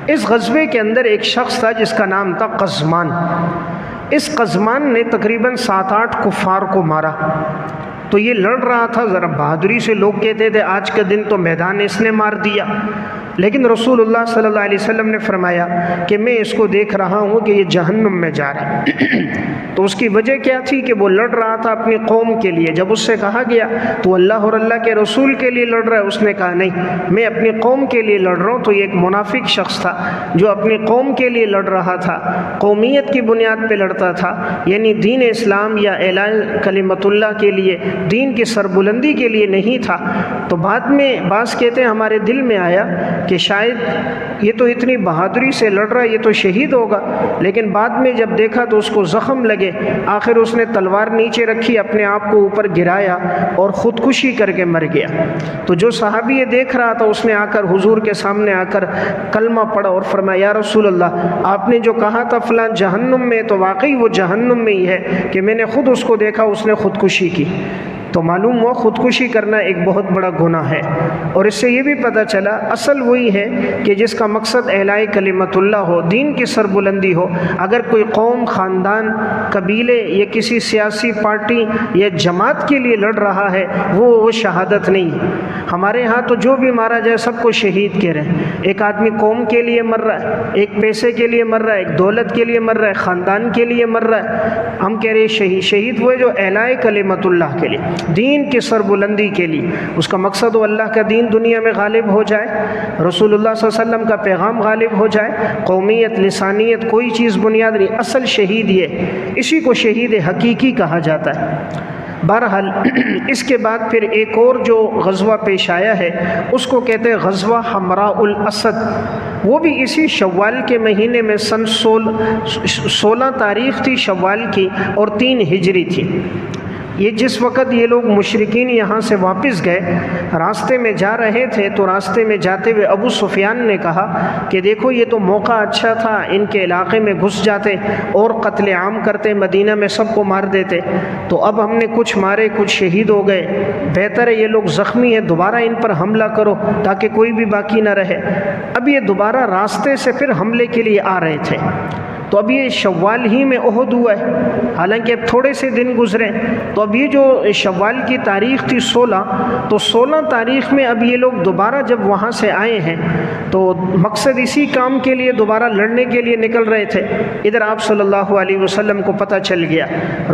اس غزوے کے اندر ایک شخص تھا جس کا نام تھا قزمان۔ اس قزمان نے تقریباً 7-8 کفار کو مارا۔ تو یہ لڑ رہا تھا ذرا بہادری سے، لوگ کہتے تھے آج کا دن تو میدان اس نے مار دیا۔ لیکن رسول اللہ صلی اللہ علیہ وسلم نے فرمایا کہ میں اس کو دیکھ رہا ہوں کہ یہ جہنم میں جا رہا ہے۔ تو اس کی وجہ کیا تھی کہ وہ لڑ رہا تھا اپنی قوم کے لیے۔ جب اس سے کہا گیا تو اللہ اور اللہ کے رسول کے لیے لڑ رہا ہے، اس نے کہا نہیں، میں اپنی قوم کے لیے لڑ رہا ہوں۔ تو یہ ایک منافق شخص تھا جو اپنی قوم کے لیے لڑ رہا تھا، قومیت کی بنیاد پہ لڑتا تھا، یعنی دین اسلام یا اعلان کلمت اللہ کے لیے، دین کی سربلندی کے لیے نہیں تھا۔ تو بعد میں بعض کہتے ہیں ہمارے دل میں آیا کہ شاید یہ تو اتنی بہادری سے لڑ رہا ہے، یہ تو شہید ہوگا، لیکن بعد میں جب دیکھا تو اس کو زخم لگے، آخر اس نے تلوار نیچے رکھی، اپنے آپ کو اوپر گرایا اور خودکشی کر کے مر گیا۔ تو جو صحابی یہ دیکھ رہا تھا اس نے آ کر حضور کے سامنے آ کر کلمہ پڑھا اور فرمایا یا رسول اللہ، آپ نے جو کہا تھا فلاں جہنم میں، تو واقعی وہ جہنم میں ہی ہے کہ میں نے خود اس کو دیکھا، اس نے خودکشی کی۔ تو معلوم ہوا خودکشی کرنا ایک بہت بڑا گناہ ہے، اور اس سے یہ بھی پتہ چلا اصل وہی ہے کہ جس کا مقصد اعلاء کلمت اللہ ہو، دین کی سربلندی ہو۔ اگر کوئی قوم، خاندان، قبیلے یا کسی سیاسی پارٹی یا جماعت کے لیے لڑ رہا ہے، وہ شہادت نہیں ہے۔ ہمارے ہاں تو جو بھی مارا جائے سب کو شہید کہہ رہے ہیں۔ ایک آدمی قوم کے لیے مر رہا ہے، ایک پیسے کے لیے مر رہا ہے، ایک دولت کے لیے مر رہا ہے، خاندان کے لیے مر رہا ہے۔ ہم کہہ رہے ہیں شہید، شہید ہوئے جو اعلاء کلمت اللہ کے لیے، دین کی سربلندی کے لیے، اس کا مقصد وہ اللہ کا دین دنیا میں غالب ہو جائے، رسول اللہ صلی اللہ علیہ وسلم کا پیغام غالب ہو جائے۔ قومیت، لسانیت کوئی چیز بنیاد نہیں، اصل شہید یہ، اسی کو شہید حقیقی کہا جاتا ہے۔ بہرحال اس کے بعد پھر ایک اور جو غزوہ پیش آیا ہے اس کو کہتے ہیں غزوہ حمراء الاسد۔ وہ بھی اسی شوال کے مہینے میں سن 16 تاریخ تھی شوال کی اور 3 ہجری تھی۔ یہ جس وقت یہ لوگ مشرکین یہاں سے واپس گئے، راستے میں جا رہے تھے، تو راستے میں جاتے ہوئے ابو سفیان نے کہا کہ دیکھو یہ تو موقع اچھا تھا، ان کے علاقے میں گھس جاتے اور قتل عام کرتے، مدینہ میں سب کو مار دیتے۔ تو اب ہم نے کچھ مارے، کچھ شہید ہو گئے، بہتر ہے یہ لوگ زخمی ہیں، دوبارہ ان پر حملہ کرو تاکہ کوئی بھی باقی نہ رہے۔ اب یہ دوبارہ راستے سے پھر حملے کے لیے آ رہے تھے۔ تو اب یہ شوال ہی میں احد ہوا ہے، حالانکہ اب تھوڑے سے دن گزرے۔ تو اب یہ جو شوال کی تاریخ تھی 16، تو 16 تاریخ میں اب یہ لوگ دوبارہ جب وہاں سے آئے ہیں تو مقصد اسی کام کے لیے دوبارہ لڑنے کے لیے نکل رہے تھے۔ ادھر آپ صلی اللہ علیہ وسلم کو پتہ چل گیا،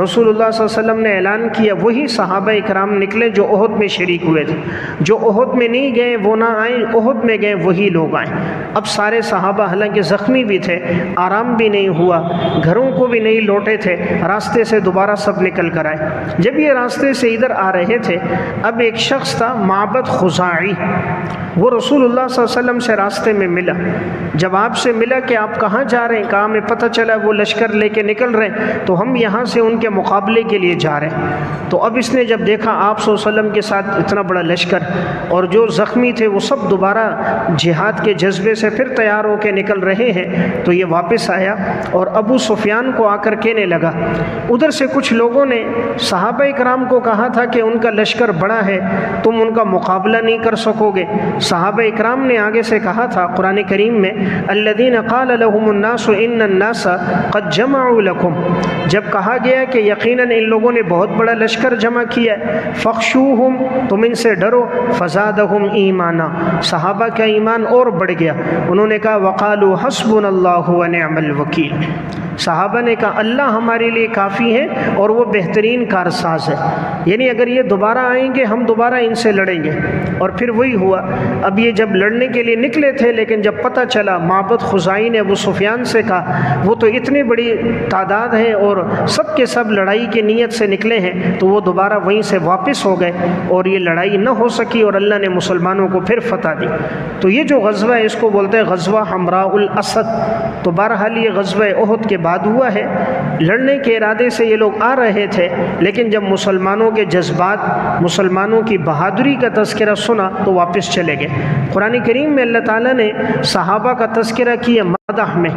رسول اللہ صلی اللہ علیہ وسلم نے اعلان کیا، وہی صحابہ اکرام نکلے جو احد میں شریک ہوئے تھے۔ جو احد میں نہیں گئے وہ نہ آئیں، احد میں گئے وہی لوگ آئیں۔ اب سارے صحابہ حالانکہ زخمی بھی تھے، آرام بھی نہیں ہوا، گھروں کو بھی نہیں لوٹے تھے، راستے سے دوبارہ سب نکل کر آئے۔ جب یہ راستے سے ادھر آ رہے تھے، اب ایک شخص تھا معبد خزاعی، وہ رسول اللہ صلی اللہ علیہ وسلم سے راستے میں ملا۔ جب آپ سے ملا کہ آپ کہاں جا رہے ہیں، کہا ہمیں پتہ چلا وہ لشکر لے کے نکل رہے ہیں، تو ہم یہاں سے ان کے مقابلے کے لیے جا رہے ہیں۔ تو اب اس نے جب دیکھا آپ صلی اللہ علیہ وسلم کے ساتھ اتنا بڑا لشکر، اور جو زخمی تھے وہ سب دوبارہ جہاد کے جذبے سے پھر تیار ہو کے نکل رہے ہیں، تو یہ واپس آیا اور ابو سفیان کو آ کر کہنے لگا۔ ادھر سے کچھ لوگوں نے صحابہ اکرام کو کہا تھا کہ ان کا لشکر بڑا ہے، تم ان کا مقابلہ نہیں کر سکو گے۔ صحابہ اکرام نے آگے سے کہا تھا قرآن کریم میں، الذین قال لهم الناس ان الناس قد جمعوا لكم، جب کہا گیا کہ یقیناً ان لوگوں نے بہت بڑا لشکر جمع کیا ہے، فخشوہم، تم ان سے ڈرو، فزادہم ایمانا، صحابہ کا ایمان اور بڑھ گیا۔ انہوں نے کہا وقالوا حسبنا اللہ ونعم الوکیل، صحابہ نے کہا اللہ ہمارے لیے کافی ہے اور وہ بہترین کارساز ہے، یعنی اگر یہ دوبارہ آئیں گے ہم دوبارہ ان سے لڑیں گے۔ اور پھر وہی ہوا، اب یہ جب لڑنے کے لیے نکلے تھے، لیکن جب پتہ چلا معبد خزاعی نے ابو سفیان سے کہا وہ تو اتنی بڑی تعداد ہے اور سب کے سب لڑائی کی نیت سے نکلے ہیں، تو وہ دوبارہ وہیں سے واپس ہو گئے اور یہ لڑائی نہ ہو سکی اور اللہ نے مسلمانوں کو پھر فتح دی۔ تو یہ جو غزوہ ہے اس کو بولتے ہیں غزوہ حمراء الاسد۔ تو بہرحال یہ غزوہ احد کے بعد ہوا ہے، لڑنے کے ارادے سے یہ لوگ آ رہے تھے، لیکن جب مسلمانوں کے جذبات، مسلمانوں کی بہادری کا تذکرہ سنا تو واپس چلے گئے۔ قرآن کریم میں اللہ تعالیٰ نے صحابہ کا تذکرہ کیا، مدح میں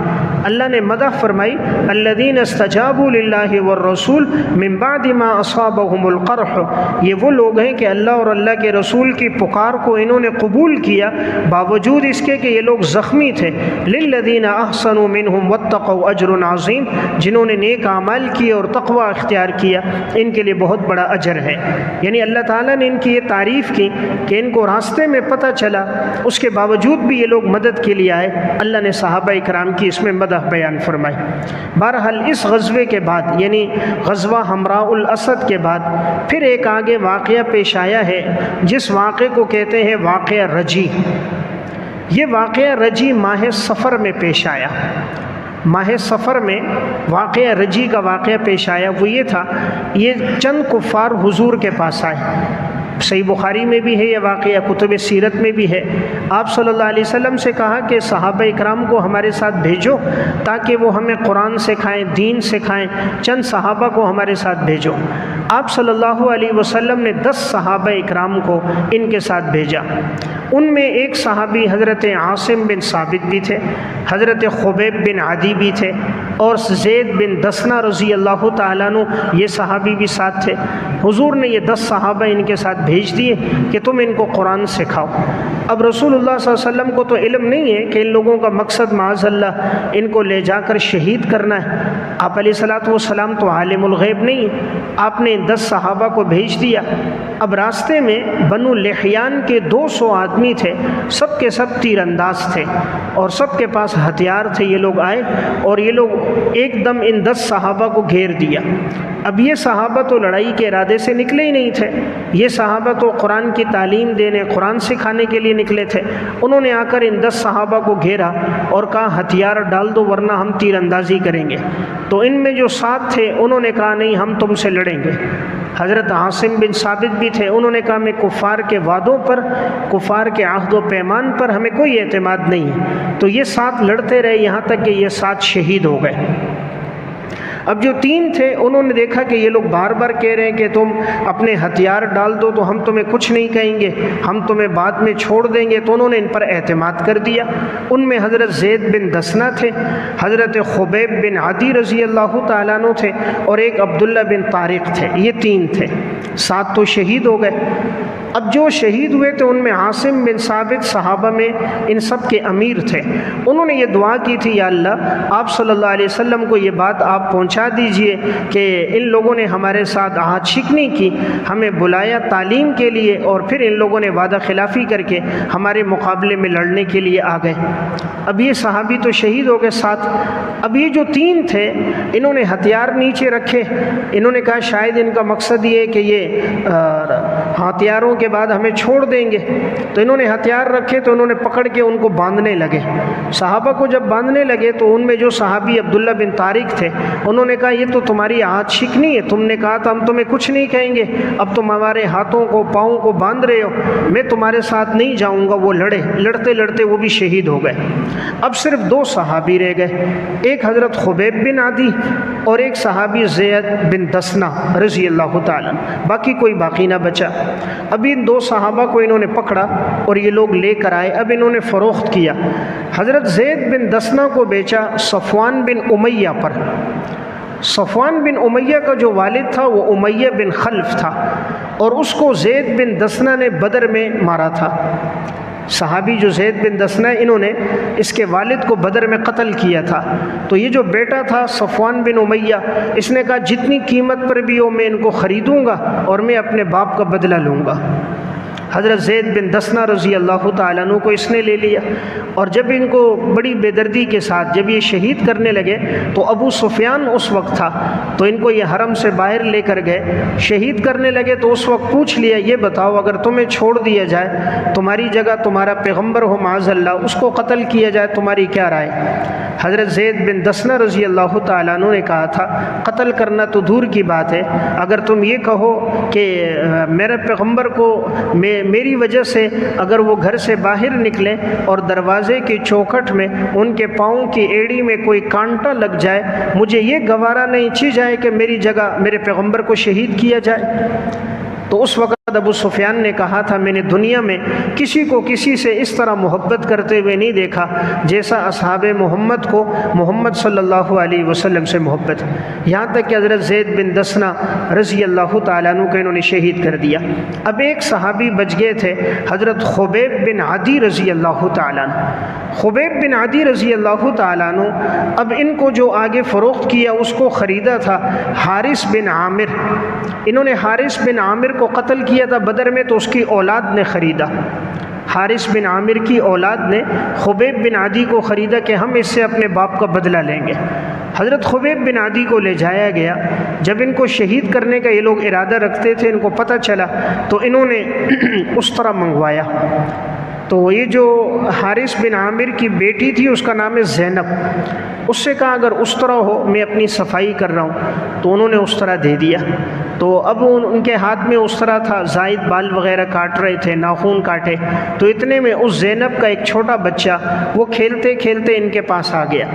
اللہ نے مدح فرمائی الذین استجابوا للہ والرسول من بعد ما اصابهم القرح، یہ وہ لوگ ہیں کہ اللہ اور اللہ کے رسول کی پکار کو انہوں نے قبول کیا باوجود اس کے کہ یہ لوگ زخمی تھے۔ للذین احسنوا منہم واتقوا اجر عظیم، جنہوں نے نیک اعمال کیے اور تقوی اختیار کیا ان کے لیے بہت بڑا اجر ہے۔ یعنی اللہ تعالیٰ نے ان کی یہ تعریف کی کہ ان کو راستے میں پتہ چلا، اس کے باوجود بھی یہ لوگ مدد کے لیے آئے۔ اللہ نے صحابہ کرام کی اس میں مدح بیان فرمائی۔ بہرحال اس غزوے کے بعد یعنی غزوہ حمراء الاسد کے بعد پھر ایک آگے واقعہ پیش آیا ہے جس واقعے کو کہتے ہیں واقعہ رجی۔ یہ واقعہ رجی ماہ سفر میں پیش آیا۔ ماہ سفر میں واقعہ رجی کا واقعہ پیش آیا۔ وہ یہ تھا، یہ چند کفار حضور کے پاس آئے۔ صحیح بخاری میں بھی ہے یہ واقعہ، کتب سیرت میں بھی ہے۔ آپ صلی اللہ علیہ وسلم سے کہا کہ صحابہ اکرام کو ہمارے ساتھ بھیجو تاکہ وہ ہمیں قرآن سکھائیں، دین سکھائیں، چند صحابہ کو ہمارے ساتھ بھیجو۔ آپ صلی اللہ علیہ وسلم نے 10 صحابہ اکرام کو ان کے ساتھ بھیجا۔ ان میں ایک صحابی حضرت عاصم بن ثابت بھی تھے، حضرت خبیب بن عدی بھی تھے، اور زید بن دسنہ رضی اللہ تعالیٰ عنہ یہ صحابی بھی ساتھ تھے۔ حضور نے یہ 10 صحابہ ان کے ساتھ بھیج دیے کہ تم ان کو قرآن سکھاؤ۔ اب رسول اللہ صلی اللہ علیہ وسلم کو تو علم نہیں ہے کہ ان لوگوں کا مقصد معاذ اللہ ان کو لے جا کر شہید کرنا ہے۔ آپ علیہ الصلوۃ والسلام تو عالم الغیب نہیں ہے۔ آپ نے 10 صحابہ کو بھیج دیا۔ اب راستے میں بنو لحیان کے 200 آدمی تھے، سب کے سب تیر انداز تھے اور سب کے پاس ہتھیار تھے۔ یہ لوگ آئے اور یہ لوگ ایک دم ان 10 صحابہ کو گھیر دیا۔ اب یہ صحابہ تو لڑائی کے ارادے سے نکلے ہی نہیں تھے، یہ صحابہ تو قرآن کی تعلیم دینے، قرآن سکھانے کے لیے نکلے تھے۔ انہوں نے آ کر ان 10 صحابہ کو گھیرا اور کہا ہتھیار ڈال دو ورنہ ہم تیر اندازی کریں گے۔ تو ان میں جو 7 تھے انہوں نے کہا نہیں، ہم تم سے لڑیں گے۔ حضرت عاصم بن ثابت بھی تھے، انہوں نے کہا میں کفار کے وعدوں پر، کفار کے عہد و پیمان پر ہمیں کوئی اعتماد نہیں ہے۔ تو یہ 7 لڑتے رہے یہاں تک کہ یہ 7 شہید ہو گئے۔ اب جو 3 تھے انہوں نے دیکھا کہ یہ لوگ بار بار کہہ رہے ہیں کہ تم اپنے ہتھیار ڈال دو تو ہم تمہیں کچھ نہیں کہیں گے، ہم تمہیں بعد میں چھوڑ دیں گے، تو انہوں نے ان پر اعتماد کر دیا۔ ان میں حضرت زید بن دسنہ تھے، حضرت خبیب بن عدی رضی اللہ تعالیٰ عنہ تھے، اور ایک عبداللہ بن طارق تھے۔ یہ 3 تھے، 7 تو شہید ہو گئے۔ اب جو شہید ہوئے تھے ان میں عاصم بن ثابت صحابہ میں ان سب کے امیر تھے۔ انہوں نے یہ دعا کی تھی، یا اللہ آپ صلی اللہ علیہ وسلم کو یہ بات آپ پہنچا دیجئے کہ ان لوگوں نے ہمارے ساتھ عہد شکنی کی، ہمیں بلایا تعلیم کے لیے اور پھر ان لوگوں نے وعدہ خلافی کر کے ہمارے مقابلے میں لڑنے کے لیے آ گئے۔ اب یہ صحابی تو شہید ہو گئے 7۔ اب یہ جو 3 تھے انہوں نے ہتھیار نیچے رکھے، انہوں نے کہا شاید ان کا مقصد یہ ہے کہ یہ ہتھیاروں کے بعد ہمیں چھوڑ دیں گے، تو انہوں نے ہتھیار رکھے تو انہوں نے پکڑ کے ان کو باندھنے لگے۔ صحابہ کو جب باندھنے لگے تو ان میں جو صحابی عبداللہ بن طارق تھے انہوں نے کہا یہ تو تمہاری عہد شکنی ہے، تم نے کہا تھا ہم تمہیں کچھ نہیں کہیں گے، اب تم ہمارے ہاتھوں کو پاؤں کو باندھ رہے ہو، میں تمہارے ساتھ نہیں جاؤں گا۔ وہ لڑے، لڑتے لڑتے وہ بھی شہید ہو گئے۔ اب صرف 2 صحابی رہ گئے، ایک حضرت خبیب بن عدی اور ایک صحابی زید بن دسنہ رضی اللہ تعالیٰ، باقی کوئی باقی نہ بچا۔ اب ان 2 صحابہ کو انہوں نے پکڑا اور یہ لوگ لے کر آئے، اب انہوں نے فروخت کیا۔ حضرت زید بن دسنہ کو بیچا صفوان بن امیہ پر۔ صفوان بن امیہ کا جو والد تھا وہ امیہ بن خلف تھا، اور اس کو زید بن دسنہ نے بدر میں مارا تھا۔ صحابی جو زید بن دسنہ انہوں نے اس کے والد کو بدر میں قتل کیا تھا۔ تو یہ جو بیٹا تھا صفوان بن امیہ، اس نے کہا جتنی قیمت پر بھی ہو میں ان کو خریدوں گا اور میں اپنے باپ کا بدلہ لوں گا۔ حضرت زید بن دسنہ رضی اللہ تعالیٰ عنہ کو اس نے لے لیا، اور جب ان کو بڑی بے دردی کے ساتھ جب یہ شہید کرنے لگے تو ابو سفیان اس وقت تھا، تو ان کو یہ حرم سے باہر لے کر گئے، شہید کرنے لگے تو اس وقت پوچھ لیا یہ بتاؤ اگر تمہیں چھوڑ دیا جائے، تمہاری جگہ تمہارا پیغمبر ہو معاذ اللہ، اس کو قتل کیا جائے، تمہاری کیا رائے؟ حضرت زید بن دسنہ رضی اللہ تعالیٰ عنہ نے کہا تھا قتل کرنا تو دور کی بات ہے، اگر تم یہ کہو کہ میرے پیغمبر کو میری وجہ سے اگر وہ گھر سے باہر نکلے اور دروازے کی چوکھٹ میں ان کے پاؤں کی ایڑی میں کوئی کانٹا لگ جائے، مجھے یہ گوارا نہیں چی جائے کہ میری جگہ میرے پیغمبر کو شہید کیا جائے۔ تو اس وقت ابو سفیان نے کہا تھا میں نے دنیا میں کسی کو کسی سے اس طرح محبت کرتے ہوئے نہیں دیکھا جیسا اصحاب محمد کو محمد صلی اللہ علیہ وسلم سے محبت. یہاں تک کہ حضرت زید بن دسنہ رضی اللہ تعالیٰ عنہ کو انہوں نے شہید کر دیا. اب ایک صحابی بچ گئے تھے حضرت خبیب بن عدی رضی اللہ تعالیٰ عنہ. خبیب بن عدی رضی اللہ تعالیٰ عنہ اب ان کو جو آگے فروخت کیا اس کو خریدا تھا حارث بن عامر. انہوں نے حارث بن عامر کو قتل کیا تھا بدر میں، تو اس کی اولاد نے خریدا. حارث بن عامر کی اولاد نے خبیب بن عدی کو خریدا کہ ہم اس سے اپنے باپ کا بدلہ لیں گے. حضرت خبیب بن عدی کو لے جایا گیا. جب ان کو شہید کرنے کا یہ لوگ ارادہ رکھتے تھے، ان کو پتہ چلا تو انہوں نے اس طرح منگوایا. تو یہ جو حارث بن عامر کی بیٹی تھی اس کا نام ہے زینب. اس سے کہا اگر اس طرح ہو میں اپنی صفائی کر رہا ہوں، تو انہوں نے اس طرح دے دیا. تو اب ان کے ہاتھ میں اس طرح تھا، زائد بال وغیرہ کاٹ رہے تھے، ناخون کاٹے. تو اتنے میں اس زینب کا ایک چھوٹا بچہ وہ کھیلتے کھیلتے ان کے پاس آ گیا.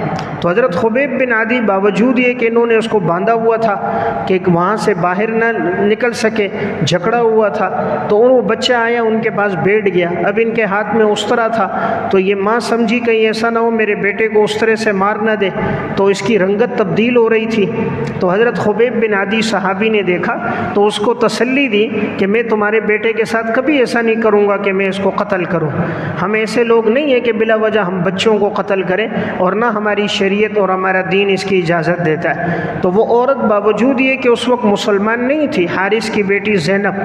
تو حضرت خبیب بن عدی باوجود یہ کہ انہوں نے اس کو باندھا ہوا تھا کہ وہاں سے باہر نہ نکل سکے، جھگڑا ہوا تھا، تو وہ بچہ آیا ان کے پاس بیٹھ گیا. اب ان کے ہاتھ میں اس طرح تھا تو یہ ماں سمجھی کہیں ایسا نہ ہو میرے بیٹے کو اس طرح سے مار نہ دے، تو اس کی رنگت تبدیل ہو رہی تھی. تو حضرت خبیب بن عدی صحابی نے دیکھا تو اس کو تسلی دی کہ میں تمہارے بیٹے کے ساتھ کبھی ایسا نہیں کروں گا کہ میں اس کو قتل کروں. ہم ایسے لوگ نہیں ہیں کہ بلا وجہ ہم بچوں کو قتل کریں، اور نہ ہماری شریعت اور ہمارا دین اس کی اجازت دیتا ہے. تو وہ عورت باوجود یہ کہ اس وقت مسلمان نہیں تھی، حارث کی بیٹی زینب،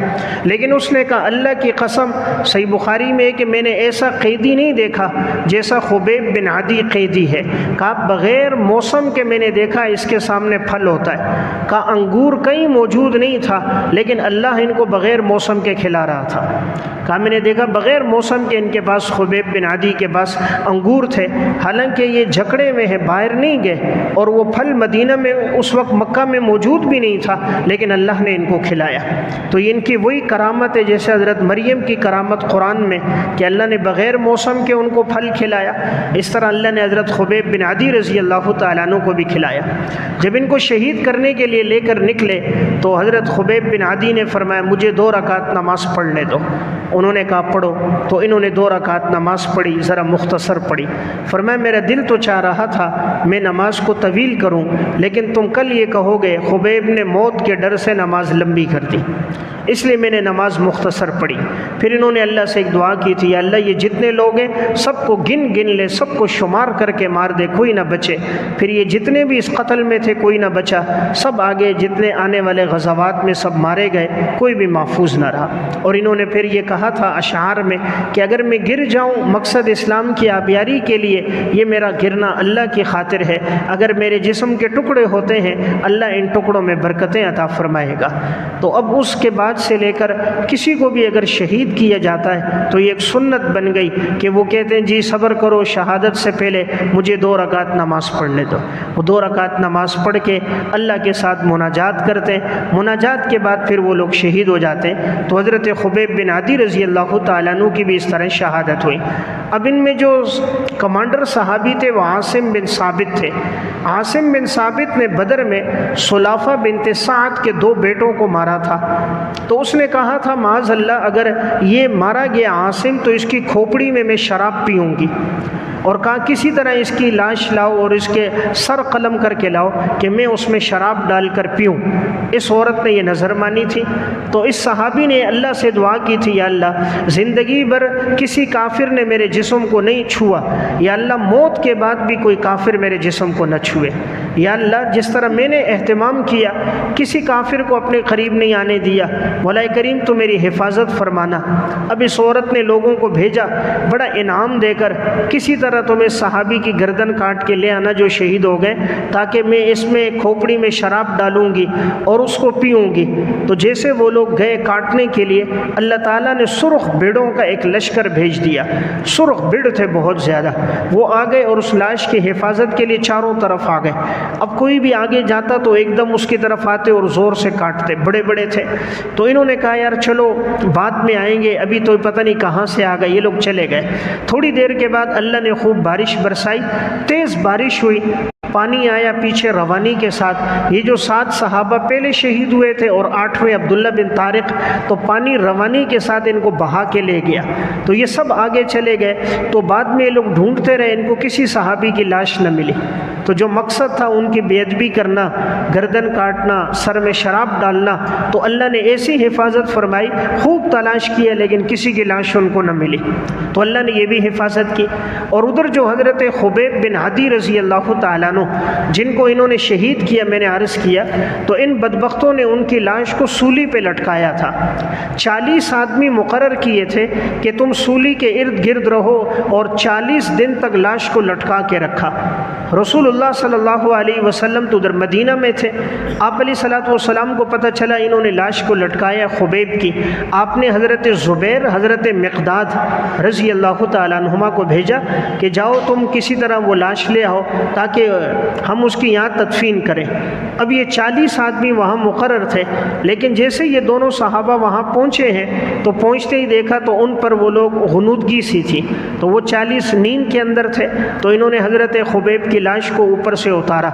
لیکن اس نے کہا اللہ کی قسم، صحیح بخاری میں ہے کہ میں نے ایسا قیدی نہیں دیکھا جیسا خبیب بن عدی قیدی ہے. کہا بغیر موسم کے میں نے دیکھا اس کے سامنے پھل ہوتا ہے. کہا انگور کہیں موجود نہیں تھا لیکن اللہ ان کو بغیر موسم کے کھلا رہا تھا. کہا میں نے دیکھا بغیر موسم کے ان کے پاس خبیب بن عدی کے پاس انگور تھے، حالانکہ یہ جھگڑے میں ہے، باہر نہیں گئے، اور وہ پھل مدینہ میں اس وقت مکہ میں موجود بھی نہیں تھا، لیکن اللہ نے ان کو کھلایا. تو یہ ان کی وہی کرامت ہے جیسے حضرت مریم کی کرامت قرآن میں کہ اللہ نے بغیر موسم کے ان کو پھل کھلایا، اس طرح اللہ نے حضرت خبیب بن عدی رضی اللہ تعالیٰ عنہ کو بھی کھلایا. جب ان کو شہید کرنے کے لیے لے کر نکلے تو حضرت خبیب بن عدی نے فرمایا مجھے 2 رکعت نماز پڑھنے دو. انہوں نے کہا پڑھو. تو انہوں نے 2 رکعت نماز پڑھی، ذرا مختصر پڑھی. فرمایا میرا دل تو چاہ رہا تھا میں نماز کو طویل کروں، لیکن تم کل یہ کہو گے خبیب نے موت کے ڈر سے نماز لمبی کر دی، اس لیے میں نے نماز مختصر پڑھی. پھر انہوں نے اللہ سے ایک دعا کی تھی، یا اللہ یہ جتنے لوگ ہیں سب کو گن لے، سب کو شمار کر کے مار دے، کوئی نہ بچے. پھر یہ جتنے بھی اس قتل میں تھے کوئی نہ بچا، سب آگے جتنے آنے والے غزوات میں سب مارے گئے، کوئی بھی محفوظ نہ رہا. اور انہوں نے پھر یہ کہا تھا اشعار میں کہ اگر میں گر جاؤں مقصد اسلام کی آبیاری کے لیے یہ میرا گرنا اللہ کی خاطر ہے، اگر میرے جسم کے ٹکڑے ہوتے ہیں اللہ ان ٹکڑوں میں برکتیں عطا فرمائے گا. تو اب اس کے بعد سے لے کر کسی کو بھی اگر شہید کیا جاتا ہے تو یہ ایک سنت بن گئی کہ وہ کہتے ہیں جی صبر کرو، شہادت سے پہلے مجھے 2 رکعت نماز پڑھنے دو. وہ 2 رکعت نماز پڑھ کے اللہ کے ساتھ مناجات کرتے ہیں، مناجات کے بعد پھر وہ لوگ شہید ہو جاتے ہیں. تو حضرت خبیب بن عدی رضی اللہ تعالیٰ عنہ کی بھی اس طرح شہادت ہوئی. اب ان میں جو کمانڈر صحابی تھے وہ عاصم بن ثابت تھے. عاصم بن ثابت نے بدر میں سلافہ بنت سعد کے 2 بیٹوں کو مارا تھا. تو اس نے کہا تھا معاذ اللہ اگر یہ مارا گیا عاصم تو اس کی کھوپڑی میں میں شراب پیوں گی، اور کہا کسی طرح اس کی لاش لاؤ اور اس کے سر قلم کر کے لاؤ کہ میں اس میں شراب ڈال کر پیوں. اس عورت نے یہ نظر مانی تھی. تو اس صحابی نے اللہ سے دعا کی تھی یا اللہ زندگی بھر کسی کافر نے میرے جسم کو نہیں چھوا، یا اللہ موت کے بعد بھی کوئی کافر میرے جسم کو نہ چھوئے. یا اللہ جس طرح میں نے اہتمام کیا کسی کافر کو اپنے قریب نہیں آنے دیا، مولا کریم تو میری حفاظت فرمانا. اب اس عورت نے لوگوں کو بھیجا بڑا انعام دے کر کسی طرح تمہیں صحابی کی گردن کاٹ کے لے آنا جو شہید ہو گئے، تاکہ میں اس میں کھوپڑی میں شراب ڈالوں گی اور اس کو پیوں گی. تو جیسے وہ لوگ گئے کاٹنے کے لیے اللہ تعالیٰ نے سرخ بھیڑوں کا ایک لشکر بھیج دیا. سرخ بھیڑ تھے بہت زیادہ، وہ آ گئے اور اس لاش کی حفاظت کے لیے چاروں طرف آ گئے. اب کوئی بھی آگے جاتا تو ایک دم اس کی طرف آتے اور زور سے کاٹتے، بڑے بڑے تھے. تو انہوں نے کہا یار چلو بعد میں آئیں گے، ابھی تو پتہ نہیں کہاں سے آ گئے. یہ لوگ چلے گئے. تھوڑی دیر کے بعد اللہ نے خوب بارش برسائی، تیز بارش ہوئی. پانی آیا پیچھے روانی کے ساتھ۔ یہ جو 7 صحابہ پہلے شہید ہوئے تھے اور 8ویں عبداللہ بن طارق، تو پانی روانی کے ساتھ ان کو بہا کے لے گیا، تو یہ سب آگے چلے گئے۔ تو بعد میں یہ لوگ ڈھونڈتے رہے، ان کو کسی صحابی کی لاش نہ ملی۔ تو جو مقصد تھا ان کی بے ادبی کرنا، گردن کاٹنا، سر میں شراب ڈالنا، تو اللہ نے ایسی حفاظت فرمائی، خوب تلاش کیا لیکن کسی کی لاش ان کو نہ ملی، تو اللہ نے یہ بھی حفاظت کی۔ اور ادھر جو حضرت خبیب بن عدی رضی اللہ تعالیٰ عنہ، جن کو انہوں نے شہید کیا، میں نے عرض کیا، تو ان بدبختوں نے ان کی لاش کو سولی پہ لٹکایا تھا۔ 40 آدمی مقرر کیے تھے کہ تم سولی کے ارد گرد رہو، اور 40 دن تک لاش کو لٹکا کے رکھا۔ رسول اللہ صلی اللہ علیہ وسلم تو ادھر مدینہ میں تھے، آپ علیہ الصلوۃ والسلام کو پتہ چلا انہوں نے لاش کو لٹکایا خبیب کی۔ آپ نے حضرت زبیر، حضرت مقداد رضی اللہ تعالیٰ عنہما کو بھیجا کہ جاؤ تم کسی طرح وہ لاش لے آؤ تاکہ ہم اس کی یہاں تدفین کریں۔ اب یہ 40 آدمی وہاں مقرر تھے، لیکن جیسے یہ دونوں صحابہ وہاں پہنچے ہیں تو پہنچتے ہی دیکھا تو ان پر وہ لوگ غنودگی سی تھی، تو وہ 40 نیند کے اندر تھے، تو انہوں نے حضرت خبیب کی لاش کو اوپر سے اتارا۔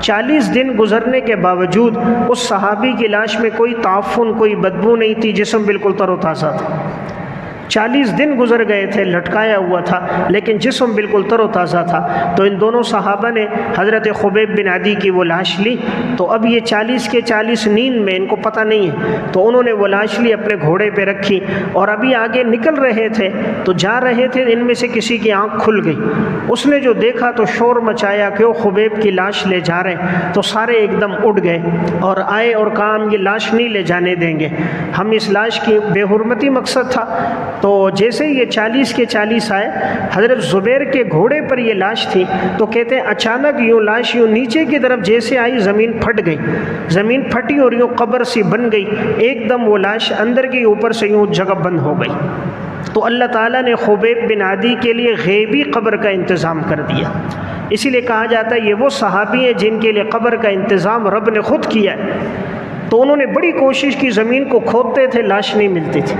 40 دن گزرنے کے باوجود اس صحابی کی لاش میں کوئی تعفن، کوئی بدبو نہیں تھی، جسم بالکل تر و تازہ تھا۔ 40 دن گزر گئے تھے، لٹکایا ہوا تھا لیکن جسم بالکل تر و تازہ تھا۔ تو ان دونوں صحابہ نے حضرت خبیب بن عدی کی وہ لاش لی، تو اب یہ 40 کے 40 نیند میں، ان کو پتہ نہیں ہے، تو انہوں نے وہ لاش لی، اپنے گھوڑے پہ رکھی، اور ابھی آگے نکل رہے تھے تو جا رہے تھے، ان میں سے کسی کی آنکھ کھل گئی، اس نے جو دیکھا تو شور مچایا کہ وہ خبیب کی لاش لے جا رہے ہیں، تو سارے ایک دم اٹھ گئے اور آئے اور کہا ہم یہ لاش نہیں لے جانے دیں گے، ہم اس لاش کی بے حرمتی مقصد تھا۔ تو جیسے یہ 40 کے 40 آئے، حضرت زبیر کے گھوڑے پر یہ لاش تھی، تو کہتے ہیں اچانک یوں لاش یوں نیچے کی طرف جیسے آئی، زمین پھٹ گئی، زمین پھٹی اور یوں قبر سی بن گئی، ایک دم وہ لاش اندر کی اوپر سے یوں جگہ بند ہو گئی۔ تو اللہ تعالیٰ نے خبیب بن عدی کے لیے غیبی قبر کا انتظام کر دیا۔ اسی لیے کہا جاتا ہے یہ وہ صحابی ہیں جن کے لیے قبر کا انتظام رب نے خود کیا ہے۔ تو انہوں نے بڑی کوشش کی، زمین کو کھودتے تھے، لاش نہیں ملتی تھی،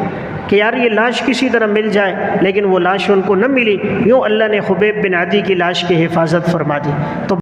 کہ یار یہ لاش کسی طرح مل جائے، لیکن وہ لاش ان کو نہ ملی، یوں اللہ نے خبیب بن عدی کی لاش کی حفاظت فرما دی۔ تو